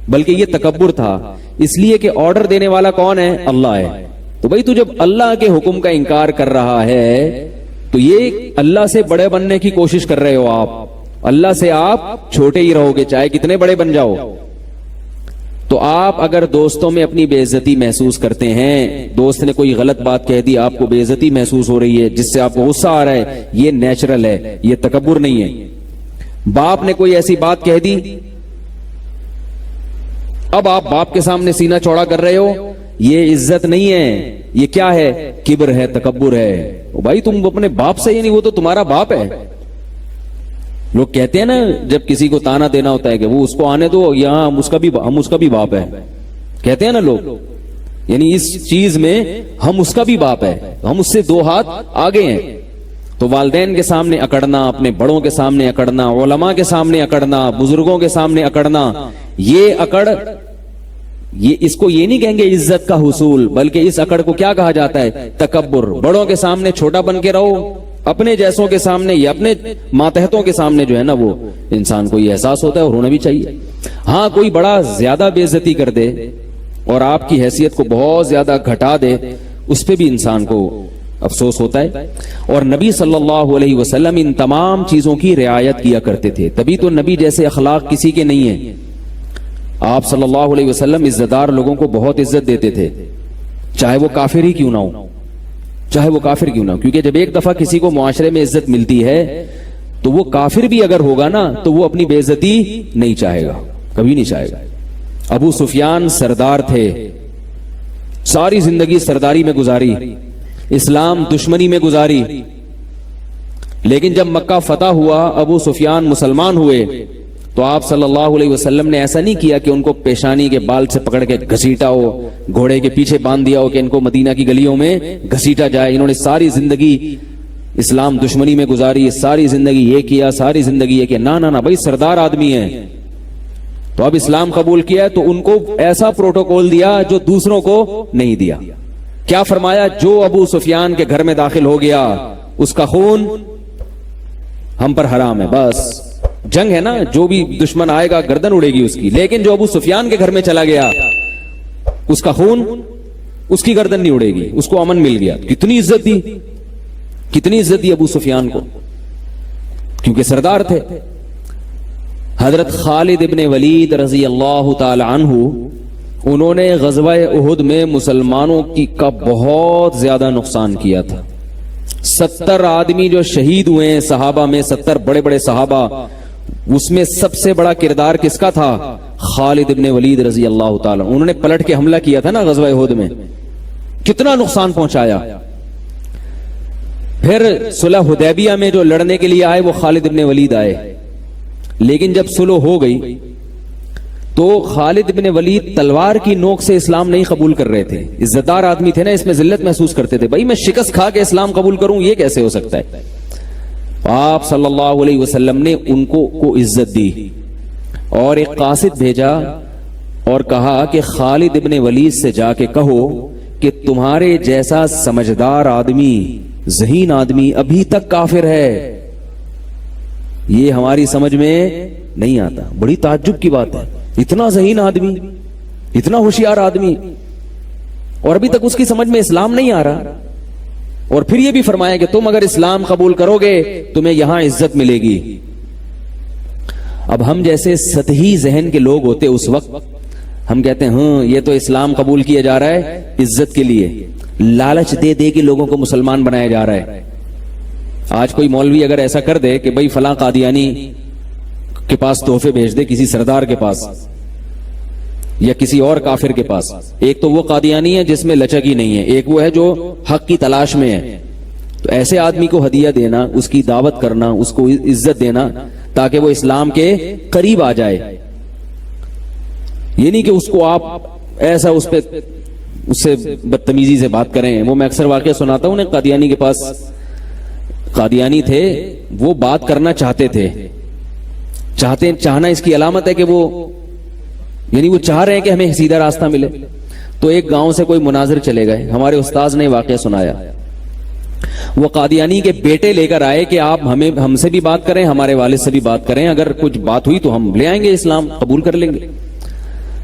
بلکہ یہ تکبر تھا، اس لیے کہ آرڈر دینے والا کون ہے؟ اللہ ہے۔ تو بھئی تو جب اللہ کے حکم کا انکار کر رہا ہے تو یہ اللہ سے بڑے بننے کی کوشش کر رہے ہو آپ، اللہ سے آپ چھوٹے ہی رہو گے چاہے کتنے بڑے بن جاؤ۔ تو آپ اگر دوستوں میں اپنی بے عزتی محسوس کرتے ہیں، دوست نے کوئی غلط بات کہہ دی، آپ کو بے عزتی محسوس ہو رہی ہے جس سے آپ کو غصہ آ رہا ہے، یہ نیچرل ہے، یہ تکبر نہیں ہے۔ باپ نے کوئی ایسی بات کہہ دی، اب آپ باپ کے سامنے سینہ چوڑا کر رہے ہو، یہ عزت نہیں ہے، یہ کیا ہے؟ کبر ہے، تکبر ہے۔ بھائی تم اپنے باپ سے ہی نہیں، وہ تو تمہارا باپ ہے۔ لوگ کہتے ہیں نا جب کسی کو تانا دینا ہوتا ہے کہ وہ اس کو آنے دو، یہاں ہم اس کا بھی باپ ہے، کہتے ہیں نا لوگ، یعنی اس چیز میں ہم اس کا بھی باپ ہے، ہم اس سے 2 ہاتھ آگے ہیں۔ تو والدین کے سامنے اکڑنا، اپنے بڑوں کے سامنے اکڑنا، علماء کے سامنے اکڑنا، بزرگوں کے سامنے اکڑنا، یہ اکڑ، یہ اس کو یہ نہیں کہیں گے عزت کا حصول، بلکہ اس اکڑ کو کیا کہا جاتا ہے؟ تکبر۔ بڑوں کے سامنے چھوٹا بن کے رہو، اپنے جیسوں کے سامنے یا اپنے ماتحتوں کے سامنے جو ہے نا، وہ انسان کو یہ احساس ہوتا ہے اور ہونا بھی چاہیے۔ ہاں کوئی بڑا زیادہ بے عزتی کر دے اور آپ کی حیثیت کو بہت زیادہ گھٹا دے، اس پہ بھی انسان کو افسوس ہوتا ہے۔ اور نبی صلی اللہ علیہ وسلم ان تمام چیزوں کی رعایت کیا کرتے تھے، تبھی تو نبی جیسے اخلاق کسی کے نہیں ہیں۔ آپ صلی اللہ علیہ وسلم عزت دار لوگوں کو بہت عزت دیتے تھے، چاہے وہ کافر ہی کیوں نہ ہو، چاہے وہ کافر کیوں نہ ہو، کیونکہ جب ایک دفعہ کسی کو معاشرے میں عزت ملتی ہے تو وہ کافر بھی اگر ہوگا نا تو وہ اپنی بے عزتی نہیں چاہے گا، کبھی نہیں چاہے گا۔ ابو سفیان سردار تھے، ساری زندگی سرداری میں گزاری، اسلام دشمنی میں گزاری، لیکن جب مکہ فتح ہوا، ابو سفیان مسلمان ہوئے، تو آپ صلی اللہ علیہ وسلم نے ایسا نہیں کیا کہ ان کو پیشانی کے بال سے پکڑ کے گھسیٹا ہو، گھوڑے کے پیچھے باندھ دیا ہو کہ ان کو مدینہ کی گلیوں میں گھسیٹا جائے۔ انہوں نے ساری زندگی اسلام دشمنی میں گزاری، ساری زندگی یہ کیا، ساری زندگی یہ کیا، نہ بھائی سردار آدمی ہیں تو اب اسلام قبول کیا ہے تو ان کو ایسا پروٹوکول دیا جو دوسروں کو نہیں دیا۔ کیا فرمایا؟ جو ابو سفیان کے گھر میں داخل ہو گیا اس کا خون ہم پر حرام ہے۔ بس جنگ ہے نا، جو بھی دشمن آئے گا گردن اڑے گی اس کی، لیکن جو ابو سفیان کے گھر میں چلا گیا اس کا خون، اس کی گردن نہیں اڑے گی، اس کو امن مل گیا۔ کتنی عزت دی، کتنی عزت دی ابو سفیان کو، کیونکہ سردار تھے۔ حضرت خالد ابن ولید رضی اللہ تعالی عنہ، انہوں نے غزوہ احد میں مسلمانوں کا بہت زیادہ نقصان کیا تھا۔ 70 آدمی جو شہید ہوئے ہیں صحابہ میں، 70 بڑے بڑے صحابہ، اس میں سب سے بڑا کردار کس کا تھا؟ خالد ابن ولید رضی اللہ تعالی. انہوں نے پلٹ کے حملہ کیا تھا نا غزوہ احد میں, کتنا نقصان پہنچایا. پھر صلح حدیبیہ میں جو لڑنے کے لیے آئے وہ خالد ابن ولید آئے, لیکن جب صلح ہو گئی تو خالد ابن ولید تلوار کی نوک سے اسلام نہیں قبول کر رہے تھے. عزت دار آدمی تھے نا, اس میں ذلت محسوس کرتے تھے, بھائی میں شکست کھا کے اسلام قبول کروں, یہ کیسے ہو سکتا ہے. آپ صلی اللہ علیہ وسلم نے ان کو عزت دی اور ایک قاصد بھیجا اور کہا کہ خالد ابن ولید سے جا کے کہو کہ تمہارے جیسا سمجھدار آدمی, ذہین آدمی ابھی تک کافر ہے, یہ ہماری سمجھ میں نہیں آتا. بڑی تعجب کی بات ہے, اتنا ذہین آدمی, اتنا ہوشیار آدمی, اور ابھی تک اس کی سمجھ میں اسلام نہیں آ رہا. اور پھر یہ بھی فرمایا کہ تم اگر اسلام قبول کرو گے تمہیں یہاں عزت ملے گی. اب ہم جیسے سطحی ذہن کے لوگ ہوتے اس وقت, ہم کہتے ہیں ہاں یہ تو اسلام قبول کیا جا رہا ہے عزت کے لیے, لالچ دے دے کے لوگوں کو مسلمان بنایا جا رہا ہے. آج کوئی مولوی اگر ایسا کر دے کہ بھائی فلاں قادیانی کے پاس تحفے بھیج دے, کسی سردار کے پاس یا کسی اور کافر کے پاس, ایک تو وہ قادیانی ہے جس میں لچک ہی نہیں ہے, ایک وہ ہے جو حق کی تلاش میں ہے. تو ایسے آدمی کو ہدیہ دینا, اس کی دعوت کرنا, اس کو عزت دینا تاکہ وہ اسلام کے قریب آ جائے, یہ نہیں کہ اس کو آپ ایسا اس سے بدتمیزی سے بات کریں. وہ میں اکثر واقعہ سناتا ہوں, قادیانی کے پاس قادیانی تھے, وہ بات کرنا چاہتے تھے. چاہنا اس کی علامت ہے کہ وہ یعنی وہ چاہ رہے ہیں کہ ہمیں سیدھا راستہ ملے. تو ایک گاؤں سے کوئی مناظر چلے گئے, ہمارے استاذ نے واقعہ سنایا. وہ قادیانی کے بیٹے لے کر آئے کہ آپ ہم سے بھی بات کریں, ہمارے والد سے بھی بات کریں, اگر کچھ بات ہوئی تو ہم لے آئیں گے, اسلام قبول کر لیں گے.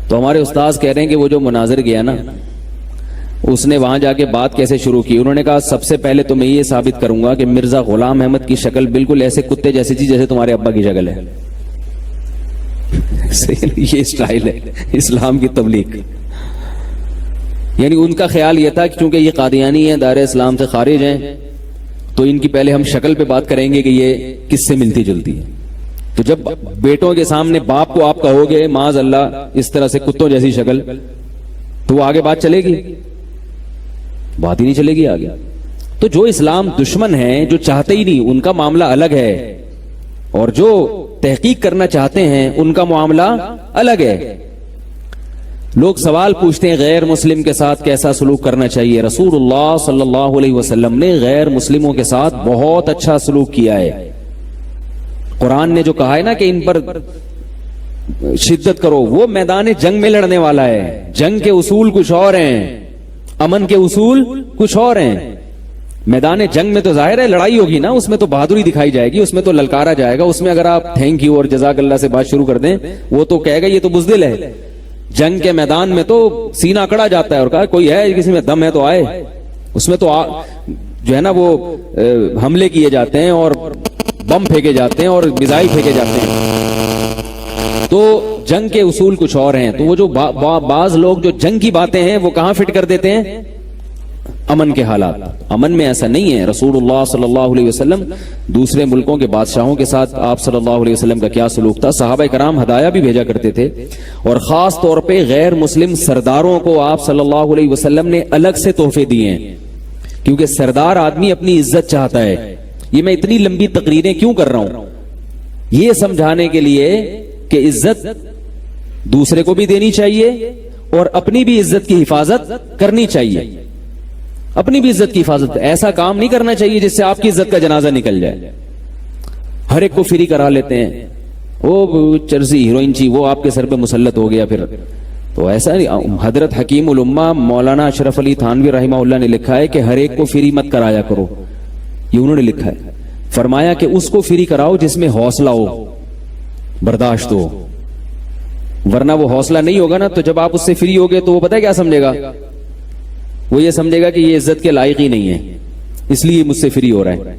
تو ہمارے استاذ کہہ رہے ہیں کہ وہ جو مناظر گیا نا, اس نے وہاں جا کے بات کیسے شروع کی. انہوں نے کہا سب سے پہلے تو میں یہ ثابت کروں گا کہ مرزا غلام احمد کی شکل بالکل ایسے کتے جیسی تھی جیسے تمہارے ابا کی شکل ہے. یہ اسٹائل ہے اسلام کی تبلیغ. یعنی ان کا خیال یہ تھا کہ چونکہ یہ قادیانی ہیں, دائرہ اسلام سے خارج ہیں, تو ان کی پہلے ہم شکل پہ بات کریں گے کہ یہ کس سے ملتی جلتی ہے. تو جب بیٹوں کے سامنے باپ کو آپ کہو گے معاذ اللہ اس طرح سے کتوں جیسی شکل, تو وہ آگے بات چلے گی؟ بات ہی نہیں چلے گی آگے. تو جو اسلام دشمن ہیں, جو چاہتے ہی نہیں, ان کا معاملہ الگ ہے, اور جو تحقیق کرنا چاہتے ہیں ان کا معاملہ الگ ہے. لوگ سوال پوچھتے ہیں غیر مسلم کے ساتھ کیسا سلوک کرنا چاہیے. رسول اللہ صلی اللہ علیہ وسلم نے غیر مسلموں کے ساتھ بہت اچھا سلوک کیا ہے. قرآن نے جو کہا ہے نا کہ ان پر شدت کرو, وہ میدان جنگ میں لڑنے والا ہے. جنگ کے اصول کچھ اور ہیں, امن کے اصول کچھ اور ہیں. میدان جنگ میں تو ظاہر ہے لڑائی ہوگی نا, اس میں تو بہادری دکھائی جائے گی, اس میں تو للکارا جائے گا. اس میں اگر آپ تھینک یو اور جزاک اللہ سے بات شروع کر دیں, وہ تو کہے گا یہ تو بزدل ہے. جنگ کے میدان میں تو سینہ اکڑا جاتا ہے اور کہا کوئی ہے کسی میں دم ہے تو آئے. اس میں تو جو ہے نا وہ حملے کیے جاتے ہیں اور بم پھینکے جاتے ہیں اور میزائل پھینکے جاتے ہیں. تو جنگ کے اصول کچھ اور ہیں. تو وہ جو بعض لوگ جو جنگ کی باتیں ہیں وہ کہاں فٹ کر دیتے ہیں؟ امن کے حالات. امن میں ایسا نہیں ہے. رسول اللہ صلی اللہ علیہ وسلم دوسرے ملکوں کے بادشاہوں کے ساتھ آپ صلی اللہ علیہ وسلم کا کیا سلوک تھا. صحابہ کرام ہدایہ بھی بھیجا کرتے تھے, اور خاص طور پہ غیر مسلم سرداروں کو آپ صلی اللہ علیہ وسلم نے الگ سے تحفے دیے ہیں, کیونکہ سردار آدمی اپنی عزت چاہتا ہے. یہ میں اتنی لمبی تقریریں کیوں کر رہا ہوں؟ یہ سمجھانے کے لیے کہ عزت دوسرے کو بھی دینی چاہیے اور اپنی بھی عزت کی حفاظت کرنی چاہیے. اپنی بھی عزت کی حفاظت, ایسا کام نہیں کرنا چاہیے جس سے آپ کی عزت کا جنازہ نکل جائے. ہر ایک کو فری کرا لیتے ہیں, وہ چرسی ہیروئن چی وہ آپ کے سر پہ مسلط ہو گیا پھر. تو ایسا نہیں. حضرت حکیم الامہ مولانا اشرف علی تھانوی رحمہ اللہ نے لکھا ہے کہ ہر ایک کو فری مت کرایا کرو. یہ انہوں نے لکھا ہے. فرمایا کہ اس کو فری کراؤ جس میں حوصلہ ہو, برداشت ہو, ورنہ وہ حوصلہ نہیں ہوگا نا, تو جب آپ اس سے فری ہوگے تو وہ پتہ ہے کیا سمجھے گا؟ وہ یہ سمجھے گا کہ یہ عزت کے لائق ہی نہیں ہے, اس لیے مجھ سے فری ہو رہا ہے.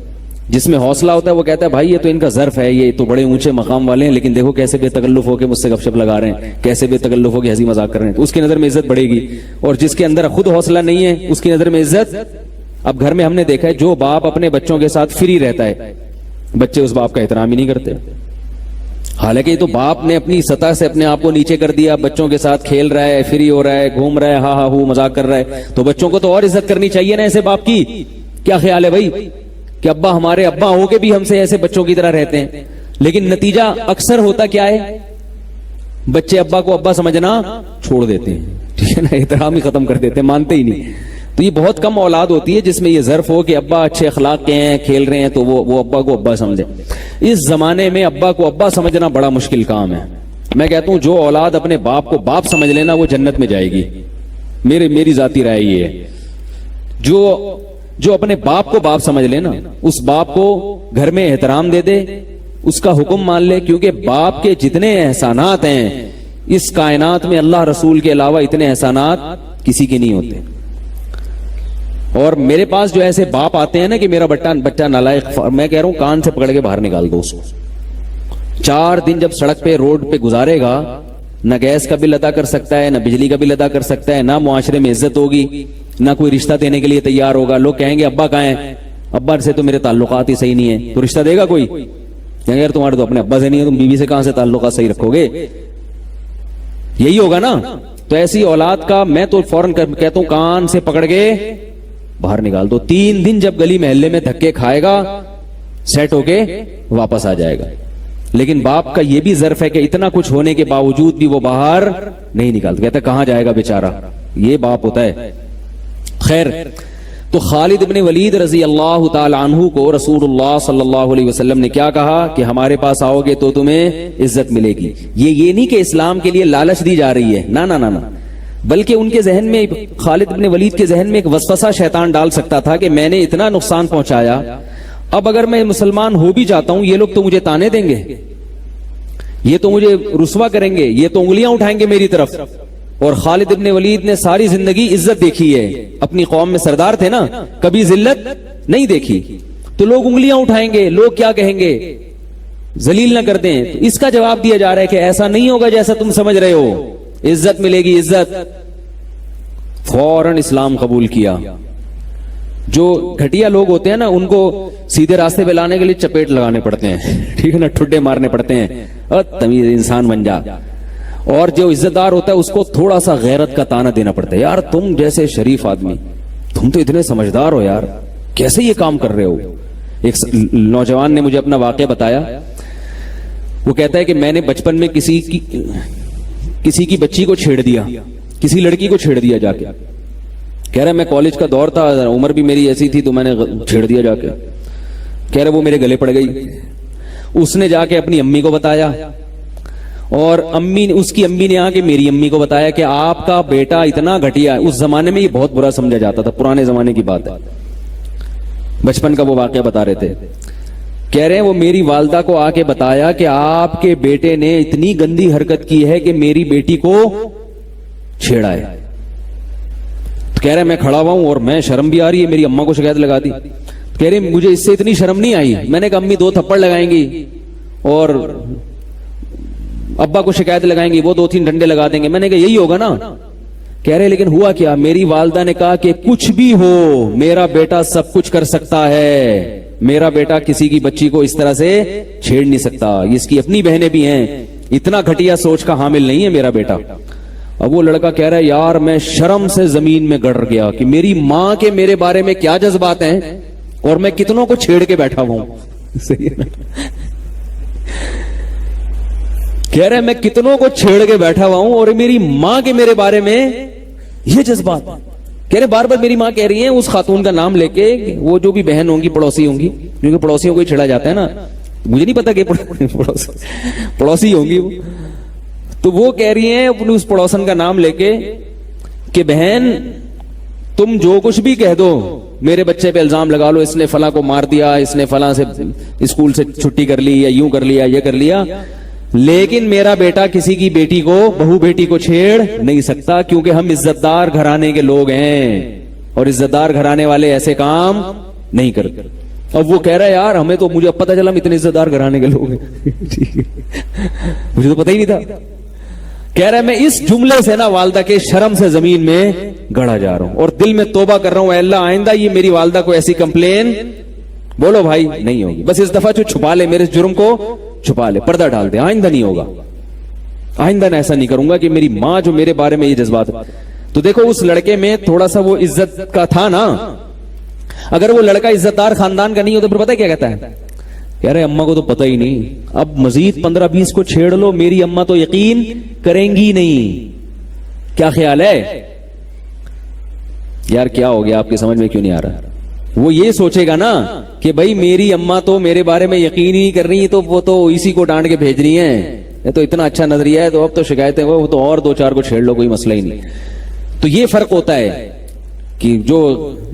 جس میں حوصلہ ہوتا ہے وہ کہتا ہے بھائی یہ تو ان کا ظرف ہے, یہ تو بڑے اونچے مقام والے ہیں, لیکن دیکھو کیسے بے تکلف ہو کے مجھ سے گپ شپ لگا رہے ہیں, کیسے بے تکلف ہو کے ہنسی مذاق کر رہے ہیں. تو اس کی نظر میں عزت بڑھے گی. اور جس کے اندر خود حوصلہ نہیں ہے اس کی نظر میں عزت. اب گھر میں ہم نے دیکھا ہے جو باپ اپنے بچوں کے ساتھ فری رہتا ہے, بچے اس باپ کا احترام ہی نہیں کرتے. حالانکہ یہ تو باپ نے اپنی سطح سے اپنے آپ کو نیچے کر دیا, بچوں کے ساتھ کھیل رہا ہے, فری ہو رہا ہے, گھوم رہا ہے, ہاں ہاں ہو مذاق کر رہا ہے, تو بچوں کو تو اور عزت کرنی چاہیے نا ایسے باپ کی. کیا خیال ہے بھائی کہ ابا ہمارے ابا ہو کے بھی ہم سے ایسے بچوں کی طرح رہتے ہیں, لیکن نتیجہ اکثر ہوتا کیا ہے, بچے ابا کو ابا سمجھنا چھوڑ دیتے ہیں, ٹھیک ہے نا, احترام ہی ختم کر دیتے ہیں, مانتے ہی نہیں. تو یہ بہت کم اولاد ہوتی ہے جس میں یہ ظرف ہو کہ ابا اچھے اخلاق کے ہیں, کھیل رہے ہیں, تو وہ ابا کو ابا سمجھے. اس زمانے میں ابا کو ابا سمجھنا بڑا مشکل کام ہے. میں کہتا ہوں جو اولاد اپنے باپ کو باپ سمجھ لینا وہ جنت میں جائے گی. میری ذاتی رائے یہ ہے, جو اپنے باپ کو باپ سمجھ لینا, اس باپ کو گھر میں احترام دے دے, اس کا حکم مان لے, کیونکہ باپ کے جتنے احسانات ہیں اس کائنات میں اللہ رسول کے علاوہ اتنے احسانات کسی کے نہیں ہوتے. اور میرے پاس جو ایسے باپ آتے ہیں نا کہ میرا بچہ نالائق, میں کہہ رہا ہوں کان سے پکڑ کے باہر نکال دو اس کو. 4 دن جب سڑک پہ روڈ پہ گزارے گا, نہ گیس کا بل ادا کر سکتا ہے, نہ بجلی کا بل ادا کر سکتا ہے, نہ معاشرے میں عزت ہوگی, نہ کوئی رشتہ دینے کے لیے تیار ہوگا. لوگ کہیں گے ابا کہاں ہیں, ابا سے تو میرے تعلقات ہی صحیح نہیں ہیں, تو رشتہ دے گا کوئی؟ کہیں گے یار تمہارے تو اپنے ابا سے نہیں ہے, تم بیوی سے کہاں سے تعلقات صحیح رکھو گے؟ یہی ہوگا نا. تو ایسی اولاد کا میں تو فوراً کہتا ہوں کان سے پکڑ کے باہر نکال دو. 3 دن جب گلی محلے میں دھکے کھائے گا سیٹ ہو کے واپس آ جائے گا. لیکن باپ کا یہ بھی ظرف ہے کہ اتنا کچھ ہونے کے باوجود بھی وہ باہر نہیں نکالتا, کہتا کہاں جائے گا بیچارہ, یہ باپ ہوتا ہے. خیر, تو خالد ابن ولید رضی اللہ تعالی عنہ کو رسول اللہ صلی اللہ علیہ وسلم نے کیا کہا کہ ہمارے پاس آؤ گے تو تمہیں عزت ملے گی. یہ نہیں کہ اسلام کے لیے لالچ دی جا رہی ہے, نہ, بلکہ ان کے ذہن میں, خالد ابن ولید کے ذہن میں ایک وسوسہ شیطان ڈال سکتا تھا کہ میں نے اتنا نقصان پہنچایا, اب اگر میں مسلمان ہو بھی جاتا ہوں یہ لوگ تو مجھے تانے دیں گے, یہ تو مجھے رسوا کریں گے, یہ تو انگلیاں اٹھائیں گے میری طرف. اور خالد ابن ولید نے ساری زندگی عزت دیکھی ہے, اپنی قوم میں سردار تھے نا, کبھی ذلت نہیں دیکھی. تو لوگ انگلیاں اٹھائیں گے, لوگ کیا کہیں گے, ذلیل نہ کر دیں. تو اس کا جواب دیا جا رہا ہے کہ ایسا نہیں ہوگا جیسا تم سمجھ رہے ہو, عزت ملے گی, عزت. فوراً اسلام قبول کیا. جو گھٹیا لوگ ہوتے ہیں نا ان کو سیدھے راستے پہ لانے کے لیے چپیٹ لگانے پڑتے ہیں, ٹھیک ہے نا, ٹھڈے مارنے پڑتے ہیں, تمیز انسان بن جا. اور جو عزت دار ہوتا ہے اس کو تھوڑا سا غیرت کا تانا دینا پڑتا ہے, یار تم جیسے شریف آدمی, تم تو اتنے سمجھدار ہو یار, کیسے یہ کام کر رہے ہو. ایک نوجوان نے مجھے اپنا واقعہ بتایا. وہ کہتا ہے کہ میں نے بچپن میں کسی کی بچی کو چھیڑ دیا, کسی لڑکی کو چھیڑ دیا جا کے. کہہ رہا میں کالج کا دور تھا, عمر بھی میری ایسی تھی, تو میں نے چھیڑ دیا جا کے. کہہ رہا وہ میرے گلے پڑ گئی. اس نے جا کے اپنی امی کو بتایا, اور اس کی امی نے آ کے میری امی کو بتایا کہ آپ کا بیٹا اتنا گھٹیا. اس زمانے میں یہ بہت برا سمجھا جاتا تھا, پرانے زمانے کی بات ہے, بچپن کا وہ واقعہ بتا رہے تھے. کہہ رہے ہیں وہ میری والدہ کو آ کے بتایا کہ آپ کے بیٹے نے اتنی گندی حرکت کی ہے کہ میری بیٹی کو چھیڑا ہے. کہہ رہے میں کھڑا ہوا ہوں اور میں شرم بھی آ رہی ہے, میری اماں کو شکایت لگا دی. کہہ رہے مجھے اس سے اتنی شرم نہیں آئی. میں نے کہا امی 2 تھپڑ لگائیں گی اور ابا کو شکایت لگائیں گی, وہ 2-3 ڈنڈے لگا دیں گے. میں نے کہا یہی ہوگا نا. کہہ رہے لیکن ہوا کیا, میری والدہ نے کہا کہ کچھ بھی ہو میرا بیٹا سب کچھ کر سکتا ہے, میرا بیٹا کسی کی بچی کو اس طرح سے چھیڑ نہیں سکتا, اس کی اپنی بہنیں بھی ہیں, اتنا گھٹیا سوچ کا حامل نہیں ہے میرا بیٹا. اب وہ لڑکا کہہ رہا ہے یار میں شرم سے زمین میں گڑ گیا کہ میری ماں کے میرے بارے میں کیا جذبات ہیں اور میں کتنوں کو چھیڑ کے بیٹھا ہوں. کہہ رہے میں کتنوں کو چھیڑ کے بیٹھا ہوا ہوں اور میری ماں کے میرے بارے میں یہ جذبات. کہہ رہے بار بار میری ماں کہہ رہی ہیں اس خاتون کا نام لے کے, وہ جو بھی بہن ہوں گی پڑوسی ہوں گی, کیونکہ پڑوسیوں کو ہی چھیڑا جاتا ہے نا, مجھے نہیں پتا کہ پڑوسی ہوں گی. تو وہ کہہ رہی ہیں اپنی اس پڑوسن کا نام لے کے کہ بہن تم جو کچھ بھی کہہ دو, میرے بچے پہ الزام لگا لو, اس نے فلاں کو مار دیا, اس نے فلاں سے اسکول سے چھٹی کر لی, یا یوں کر لیا, یہ کر لیا, لیکن میرا بیٹا کسی کی بیٹی کو, بہو بیٹی کو چھیڑ نہیں سکتا, کیونکہ ہم عزت دار گھرانے کے لوگ ہیں اور عزت دار گھرانے والے ایسے کام نہیں کرتے. اب وہ کہہ رہا ہے یار ہمیں تو, مجھے اب پتہ چلا ہم اتنے عزت دار گھرانے کے لوگ ہیں, مجھے تو پتہ ہی نہیں تھا. کہہ رہا ہے میں اس جملے سے نا والدہ کے شرم سے زمین میں گڑا جا رہا ہوں اور دل میں توبہ کر رہا ہوں, اے اللہ آئندہ یہ میری والدہ کو ایسی کمپلین بولو بھائی نہیں ہوگی, بس اس دفعہ جو چھپا لے, میرے جرم کو چھپا لے, پردہ ڈال دے, آئندہ نہیں ہوگا, آئندہ میں ایسا نہیں کروں گا کہ میری ماں جو میرے بارے میں یہ جذبات. تو دیکھو اس لڑکے میں تھوڑا سا وہ عزت کا تھا نا. اگر وہ لڑکا عزت دار خاندان کا نہیں ہوتا پھر پتہ کیا کہتا ہے, یار اماں کو تو پتہ ہی نہیں, اب مزید 15-20 کو چھیڑ لو, میری اماں تو یقین کریں گی نہیں. کیا خیال ہے یار, کیا ہو گیا آپ کے سمجھ میں کیوں نہیں آ رہا؟ وہ یہ سوچے گا نا کہ بھائی میری اماں تو میرے بارے میں یقین ہی نہیں کر رہی, تو وہ تو اسی کو ڈانٹ کے بھیج رہی ہیں, یہ تو اتنا اچھا نظریہ ہے, تو اب تو شکایتیں وہ تو اور 2-4 کو چھیڑ لو, کوئی مسئلہ ہی نہیں. تو یہ فرق ہوتا ہے کہ جو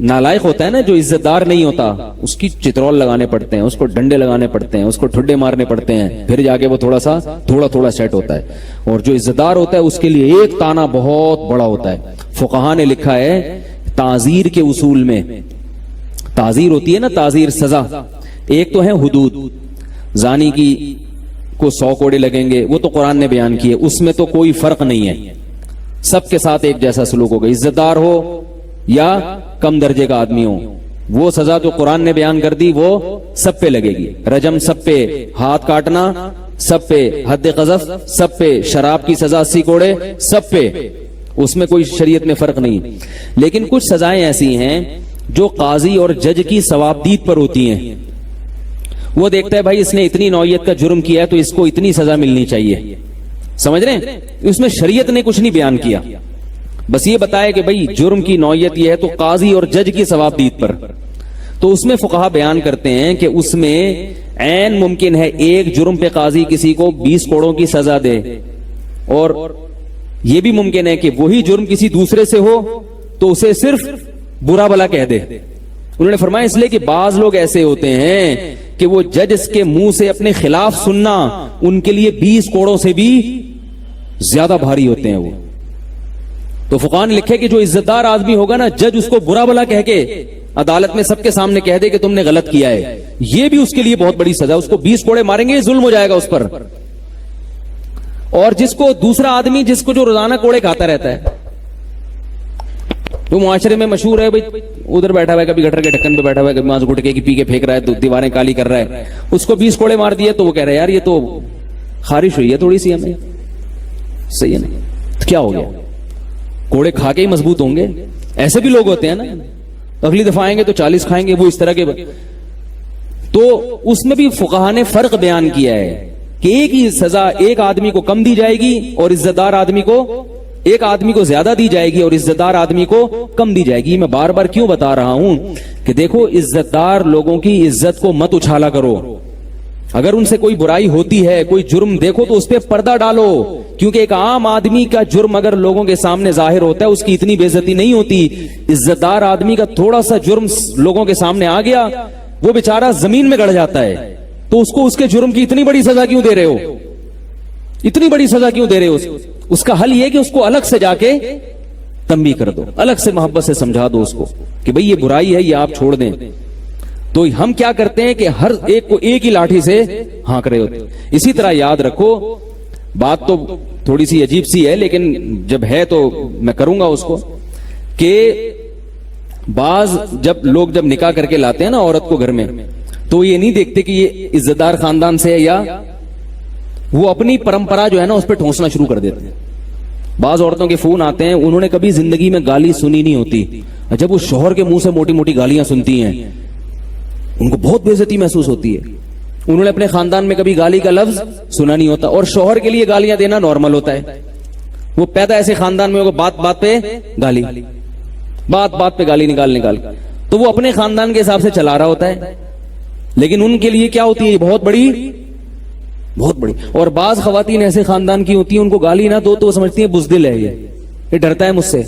نالائق ہوتا ہے نا, جو عزت دار نہیں ہوتا, اس کی چترول لگانے پڑتے ہیں, اس کو ڈنڈے لگانے پڑتے ہیں, اس کو ٹھڈے مارنے پڑتے ہیں, پھر جا کے وہ تھوڑا سیٹ ہوتا ہے. اور جو عزت دار ہوتا ہے اس کے لیے ایک تانا بہت بڑا ہوتا ہے. فقہاء نے لکھا ہے تعزیر کے اصول میں, تعزیر ہوتی ہے نا, تعزیر سزا, ایک تو ہے حدود, زانی کی کو 100 کوڑے لگیں گے, وہ تو قرآن نے بیان کیے, اس میں تو کوئی فرق نہیں ہے, سب کے ساتھ ایک جیسا سلوک ہوگا, عزت دار ہو یا کم درجے کا آدمی ہو. وہ سزا جو قرآن نے بیان کر دی وہ سب پہ لگے گی. رجم سب پہ, ہاتھ کاٹنا سب پہ, حد قذف سب پہ, شراب کی سزا 80 کوڑے سب پہ, اس میں کوئی شریعت میں فرق نہیں. لیکن کچھ سزائیں ایسی ہیں جو قاضی اور جج کی ثوابدید پر ہوتی ہیں. وہ دیکھتا ہے بھائی اس نے اتنی نوعیت کا جرم کیا ہے تو اس کو اتنی سزا ملنی چاہیے, سمجھ رہے ہیں؟ اس میں شریعت نے کچھ نہیں بیان کیا, بس یہ بتایا کہ بھائی جرم کی نوعیت یہ ہے تو قاضی اور جج کی ثوابدید پر. تو اس میں فقہا بیان کرتے ہیں کہ اس میں عین ممکن ہے ایک جرم پہ قاضی کسی کو 20 کوڑوں کی سزا دے, اور یہ بھی ممکن ہے کہ وہی جرم کسی دوسرے سے ہو تو اسے صرف برا بلا کہہ دے. انہوں نے فرمایا اس لیے کہ بعض لوگ ایسے ہوتے ہیں کہ وہ جج کے منہ سے اپنے خلاف سننا ان کے لیے 20 کوڑوں سے بھی زیادہ بھاری ہوتے ہیں. وہ تو فقہاء نے لکھے کہ جو عزت دار آدمی ہوگا نا, جج اس کو برا بلا کہہ کے عدالت میں سب کے سامنے کہہ دے کہ تم نے غلط کیا ہے, یہ بھی اس کے لیے بہت بڑی سزا. اس کو 20 کوڑے ماریں گے, ظلم ہو جائے گا اس پر. اور جس کو دوسرا آدمی جس کو جو روزانہ کوڑے کھاتا رہتا ہے, جو معاشرے میں مشہور ہے, بھائی ادھر بیٹھا ہوا ہے, کبھی گٹر کے ڈھکن پہ بیٹھا ہوا ہے, کبھی ماس گٹکے کی پی کے پھینک رہا ہے, دیواریں کالی کر رہا ہے, اس کو 20 کوڑے مار دیے تو وہ کہہ رہا ہے یار یہ تو خارش ہوئی ہے تھوڑی سی ہمیں, صحیح ہے نا, تو کیا ہو گیا, کوڑے کھا کے ہی مضبوط ہوں گے. ایسے بھی لوگ ہوتے ہیں نا, اگلی دفعہ آئیں گے تو 40 کھائیں گے, وہ اس طرح کے. تو اس میں بھی فقہاء نے فرق بیان کیا ہے کہ ایک ہی سزا ایک آدمی کو کم دی جائے گی اور عزت دار آدمی کو, ایک آدمی کو زیادہ دی جائے گی اور عزت دار آدمی کو کم دی جائے گی. میں بار بار کیوں بتا رہا ہوں کہ دیکھو عزت دار لوگوں کی عزت کو مت اچھالا کرو. اگر ان سے کوئی برائی ہوتی ہے, کوئی جرم دیکھو تو اس پہ پردہ ڈالو, کیونکہ ایک عام آدمی کا جرم اگر لوگوں کے سامنے ظاہر ہوتا ہے اس کی اتنی بے عزتی نہیں ہوتی. عزت دار آدمی کا تھوڑا سا جرم لوگوں کے سامنے آ گیا, وہ بیچارہ زمین میں گڑ جاتا ہے, تو اس کو اس کے جرم کی اتنی بڑی سزا کیوں دے رہے ہو, اتنی بڑی سزا کیوں دے رہے ہو؟ اس کا حل یہ کہ اس کو الگ سے جا کے تنبیہ کر دو, الگ سے محبت سے سمجھا دو اس کو کہ بھئی یہ برائی ہے, یہ آپ چھوڑ دیں. تو ہم کیا کرتے ہیں کہ ہر ایک کو ایک ہی لاٹھی سے ہانک رہے ہوتے. اسی طرح یاد رکھو, بات تو تھوڑی سی عجیب سی ہے لیکن جب ہے تو میں کروں گا اس کو, کہ بعض جب نکاح کر کے لاتے ہیں نا عورت کو گھر میں, تو یہ نہیں دیکھتے کہ یہ عزت دار خاندان سے ہے, یا وہ اپنی پرمپرا جو ہے نا اس پہ ٹھونسنا شروع کر دیتے ہیں. بعض عورتوں کے فون آتے ہیں, انہوں نے کبھی زندگی میں گالی سنی نہیں ہوتی, جب وہ شوہر کے منہ سے موٹی موٹی گالیاں سنتی ہیں ان کو بہت بے عزتی محسوس ہوتی ہے. انہوں نے اپنے خاندان میں کبھی گالی کا لفظ سنا نہیں ہوتا, اور شوہر کے لیے گالیاں دینا نارمل ہوتا ہے. وہ پیدا ایسے خاندان میں ہوگا, بات بات پہ گالی, بات بات پہ گالی نکال, تو وہ اپنے خاندان کے حساب سے چلا رہا ہوتا ہے, لیکن ان کے لیے کیا ہوتی ہے بہت بڑی. اور بعض خواتین ایسے خاندان کی ہوتی ہیں, ان کو گالی نہ دو تو وہ سمجھتی ہیں بزدل ہے, یہ ڈرتا ہے مجھ سے.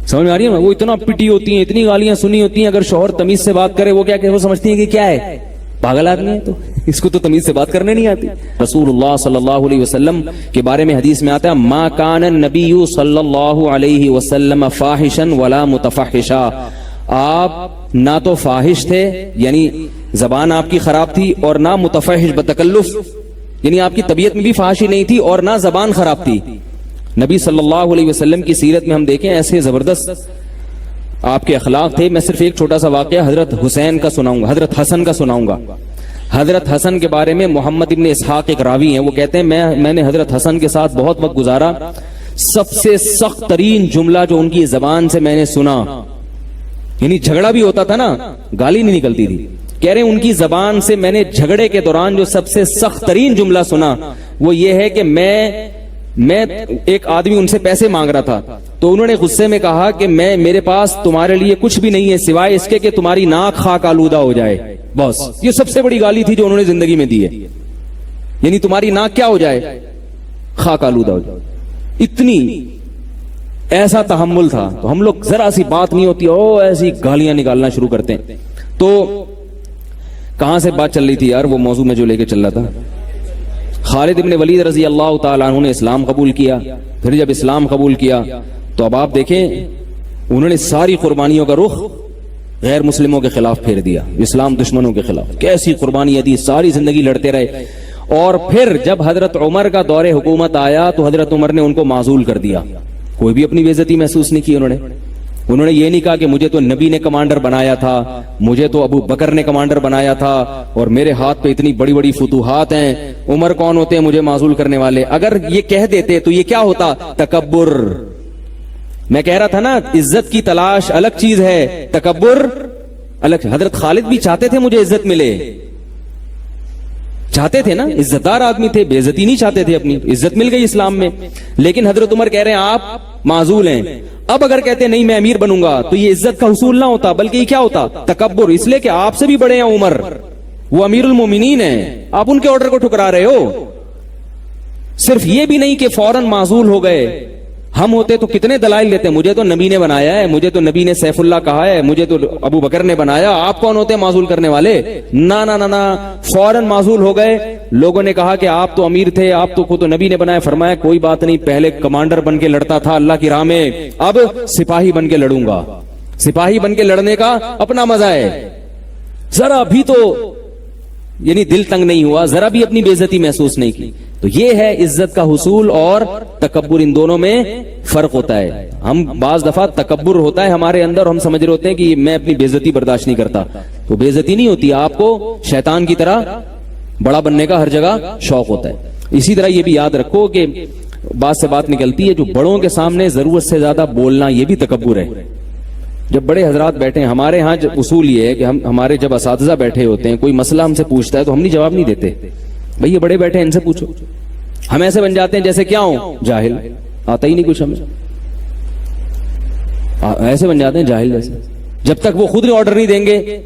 سمجھ میں آ رہی ہے نا, وہ اتنا پٹی ہوتی ہیں, اتنی گالیاں سنی ہوتی ہیں, اگر شوہر تمیز سے بات کرے وہ کیا کہ وہ سمجھتی ہیں کہ کیا ہے, پاگل آدمی ہے, تو اس کو تو تمیز سے بات کرنے نہیں آتی. رسول اللہ صلی اللہ علیہ وسلم کے بارے میں حدیث میں آتا ہے, ما کان النبی صلی اللہ علیہ وسلم فاحشا ولا متفحشا, آپ نہ تو فاحش تھے یعنی زبان آپ کی خراب تھی, اور نہ متفحش بتکلف یعنی آپ کی طبیعت میں بھی فحاشی نہیں تھی, اور نہ زبان خراب تھی. نبی صلی اللہ علیہ وسلم کی سیرت میں ہم دیکھیں ایسے زبردست آپ کے اخلاق تھے. میں صرف ایک چھوٹا سا واقعہ حضرت حسین کا سناؤں گا, حضرت حسن کا سناؤں گا. حضرت حسن کے بارے میں محمد ابن اسحاق ایک راوی ہیں، وہ کہتے ہیں میں نے حضرت حسن کے ساتھ بہت وقت گزارا، سب سے سخت ترین جملہ جو ان کی زبان سے میں نے سنا، یعنی جھگڑا بھی ہوتا تھا نا، گالی نہیں نکلتی تھی، کہہ رہے ہیں ان کی زبان سے میں نے جھگڑے کے دوران جو سب سے سخت ترین جملہ سنا وہ یہ ہے کہ میں ایک آدمی ان سے پیسے مانگ رہا تھا، تو انہوں نے غصے میں کہا کہ میرے پاس تمہارے لیے کچھ بھی نہیں ہے سوائے اس کے کہ تمہاری ناک خاک آلودہ ہو جائے، بس یہ سب سے بڑی گالی تھی جو انہوں نے زندگی میں دی ہے، یعنی تمہاری ناک کیا ہو جائے، خاک آلودہ ہو جائے، اتنی ایسا تحمل تھا۔ تو ہم لوگ ذرا سی بات نہیں ہوتی ایسی گالیاں نکالنا شروع کرتے ہیں۔ تو کہاں سے بات چل رہی تھی یار، وہ موضوع میں جو لے کے چل رہا تھا، خالد ابن ولید رضی اللہ تعالیٰ عنہ نے اسلام قبول کیا، پھر جب اسلام قبول کیا تو اب آپ دیکھیں انہوں نے ساری قربانیوں کا رخ غیر مسلموں کے خلاف پھیر دیا، اسلام دشمنوں کے خلاف کیسی قربانیاں دی، ساری زندگی لڑتے رہے۔ اور پھر جب حضرت عمر کا دور حکومت آیا تو حضرت عمر نے ان کو معزول کر دیا، کوئی بھی اپنی بے عزتی محسوس نہیں کی۔ انہوں نے یہ نہیں کہا کہ مجھے تو نبی نے کمانڈر بنایا تھا، مجھے تو ابو بکر نے کمانڈر بنایا تھا اور میرے ہاتھ پہ اتنی بڑی بڑی فتوحات ہیں، عمر کون ہوتے ہیں مجھے معزول کرنے والے؟ اگر یہ کہہ دیتے تو یہ کیا ہوتا؟ تکبر۔ میں کہہ رہا تھا نا، عزت کی تلاش الگ چیز ہے، تکبر الگ۔ حضرت خالد بھی چاہتے تھے مجھے عزت ملے، چاہتے تھے نا، عزت دار آدمی تھے، بے عزتی نہیں چاہتے تھے، اپنی عزت مل گئی اسلام میں۔ لیکن حضرت عمر کہہ رہے ہیں آپ معزول ہیں، اب اگر کہتے نہیں میں امیر بنوں گا تو یہ عزت کا حصول نہ ہوتا، بلکہ یہ کیا ہوتا؟ تکبر، اس لیے کہ آپ سے بھی بڑے ہیں عمر، وہ امیر المومنین ہیں، آپ ان کے آرڈر کو ٹھکرا رہے ہو۔ صرف یہ بھی نہیں کہ فوراً معزول ہو گئے، ہم ہوتے تو کتنے دلائل دیتے، مجھے تو نبی نے بنایا ہے، مجھے تو نبی نے سیف اللہ کہا ہے، مجھے تو ابو بکر نے بنایا، آپ کون ہوتے ہیں معزول کرنے والے؟ نا نا نا نا، فوراً معزول ہو گئے۔ لوگوں نے کہا کہ آپ تو امیر تھے، آپ تو خود نبی نے بنایا، فرمایا کوئی بات نہیں، پہلے کمانڈر بن کے لڑتا تھا اللہ کی راہ میں، اب سپاہی بن کے لڑوں گا۔ سپاہی بن کے لڑنے کا اپنا مزہ ہے، ذرا بھی تو یعنی دل تنگ نہیں ہوا، ذرا بھی اپنی بے عزتی محسوس نہیں کی۔ تو یہ ہے عزت کا حصول اور تکبر، ان دونوں میں فرق ہوتا ہے۔ ہم بعض دفعہ تکبر ہوتا ہے ہمارے اندر، ہم سمجھ رہے ہوتے ہیں کہ میں اپنی بے عزتی برداشت نہیں کرتا، تو بے عزتی نہیں ہوتی، آپ کو شیطان کی طرح بڑا بننے کا ہر جگہ شوق ہوتا ہے۔ اسی طرح یہ بھی یاد رکھو کہ بات سے بات نکلتی ہے، جو بڑوں کے سامنے ضرورت سے زیادہ بولنا یہ بھی تکبر ہے۔ جب بڑے حضرات بیٹھے ہیں، ہمارے ہاں اصول یہ ہے کہ ہمارے جب اساتذہ بیٹھے ہوتے ہیں، کوئی مسئلہ ہم سے پوچھتا ہے تو ہم نہیں جواب نہیں دیتے، بھئی یہ بڑے بیٹھے ہیں ان سے پوچھو۔ ہم ایسے بن جاتے ہیں جیسے کیا ہوں، جاہل، آتا ہی نہیں کچھ، ہمیں ایسے بن جاتے ہیں جاہل جیسے، جب تک وہ خود آرڈر نہیں دیں گے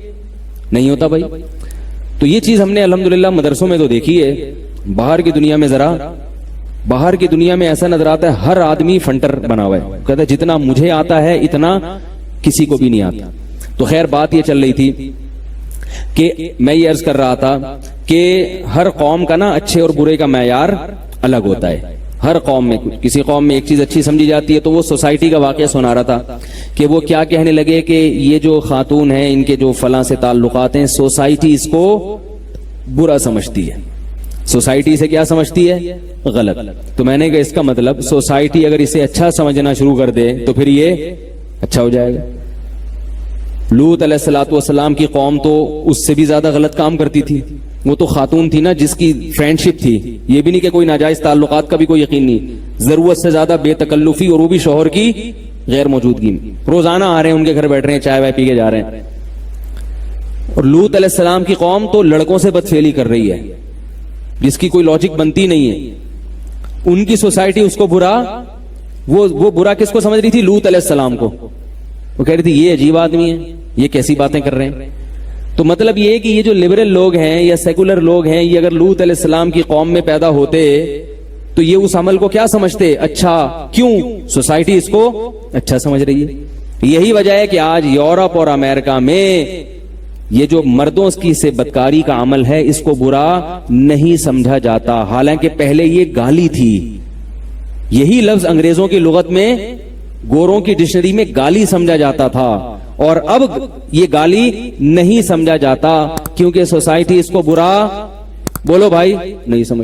نہیں ہوتا بھائی۔ تو یہ چیز ہم نے الحمدللہ مدرسوں میں تو دیکھی ہے، باہر کی دنیا میں باہر کی دنیا میں ایسا نظر آتا ہے ہر آدمی فنٹر بنا ہوا ہے، کہتا ہے جتنا مجھے آتا ہے اتنا کسی کو بھی نہیں آتا۔ تو خیر بات یہ چل رہی تھی کہ میں یہ عرض کر رہا تھا کہ ہر قوم کا نا اچھے اور برے کا معیار الگ ہوتا ہے۔ ہر قوم میں کسی قوم میں ایک چیز اچھی سمجھی جاتی ہے، تو وہ سوسائٹی کا واقعہ سنا رہا تھا کہ وہ کیا کہنے لگے کہ یہ جو خاتون ہیں ان کے جو فلاں سے تعلقات ہیں، سوسائٹی اس کو برا سمجھتی ہے، سوسائٹی سے کیا سمجھتی ہے؟ غلط۔ تو میں نے کہا اس کا مطلب سوسائٹی اگر اسے اچھا سمجھنا شروع کر دے تو پھر یہ اچھا ہو جائے گا۔ لوط علیہ السلام کی قوم تو اس سے بھی زیادہ غلط کام کرتی تھی، وہ تو خاتون تھی نا جس کی فرینڈشپ تھی، یہ بھی نہیں کہ کوئی ناجائز تعلقات کا بھی کوئی یقین نہیں، ضرورت سے زیادہ بے تکلفی اور وہ بھی شوہر کی غیر موجودگی میں، روزانہ آ رہے ہیں ان کے گھر بیٹھ رہے ہیں، چائے وائے پی کے جا رہے ہیں۔ اور لوط علیہ السلام کی قوم تو لڑکوں سے بدفعلی کر رہی ہے جس کی کوئی لاجک بنتی نہیں ہے، ان کی سوسائٹی اس کو برا، وہ برا کس کو سمجھ رہی تھی؟ لوط علیہ السلام کو، وہ کہہ رہی تھی یہ عجیب آدمی ہے، یہ کیسی باتیں کر رہے ہیں۔ تو مطلب یہ ہے کہ یہ جو لبرل لوگ ہیں یا سیکولر لوگ ہیں، یہ اگر لوط علیہ السلام کی قوم میں پیدا ہوتے تو یہ اس عمل کو کیا سمجھتے؟ اچھا، کیوں؟ سوسائٹی اس کو اچھا سمجھ رہی ہے۔ یہی وجہ ہے کہ آج یورپ اور امریکہ میں یہ جو مردوں کی سے بدکاری کا عمل ہے اس کو برا نہیں سمجھا جاتا، حالانکہ پہلے یہ گالی تھی۔ یہی لفظ انگریزوں کی لغت میں، گوروں کی ڈکشنری میں گالی سمجھا جاتا تھا، اور اب یہ گالی نہیں سمجھا جاتا کیونکہ سوسائٹی اس کو برا، بولو بھائی، نہیں سمجھ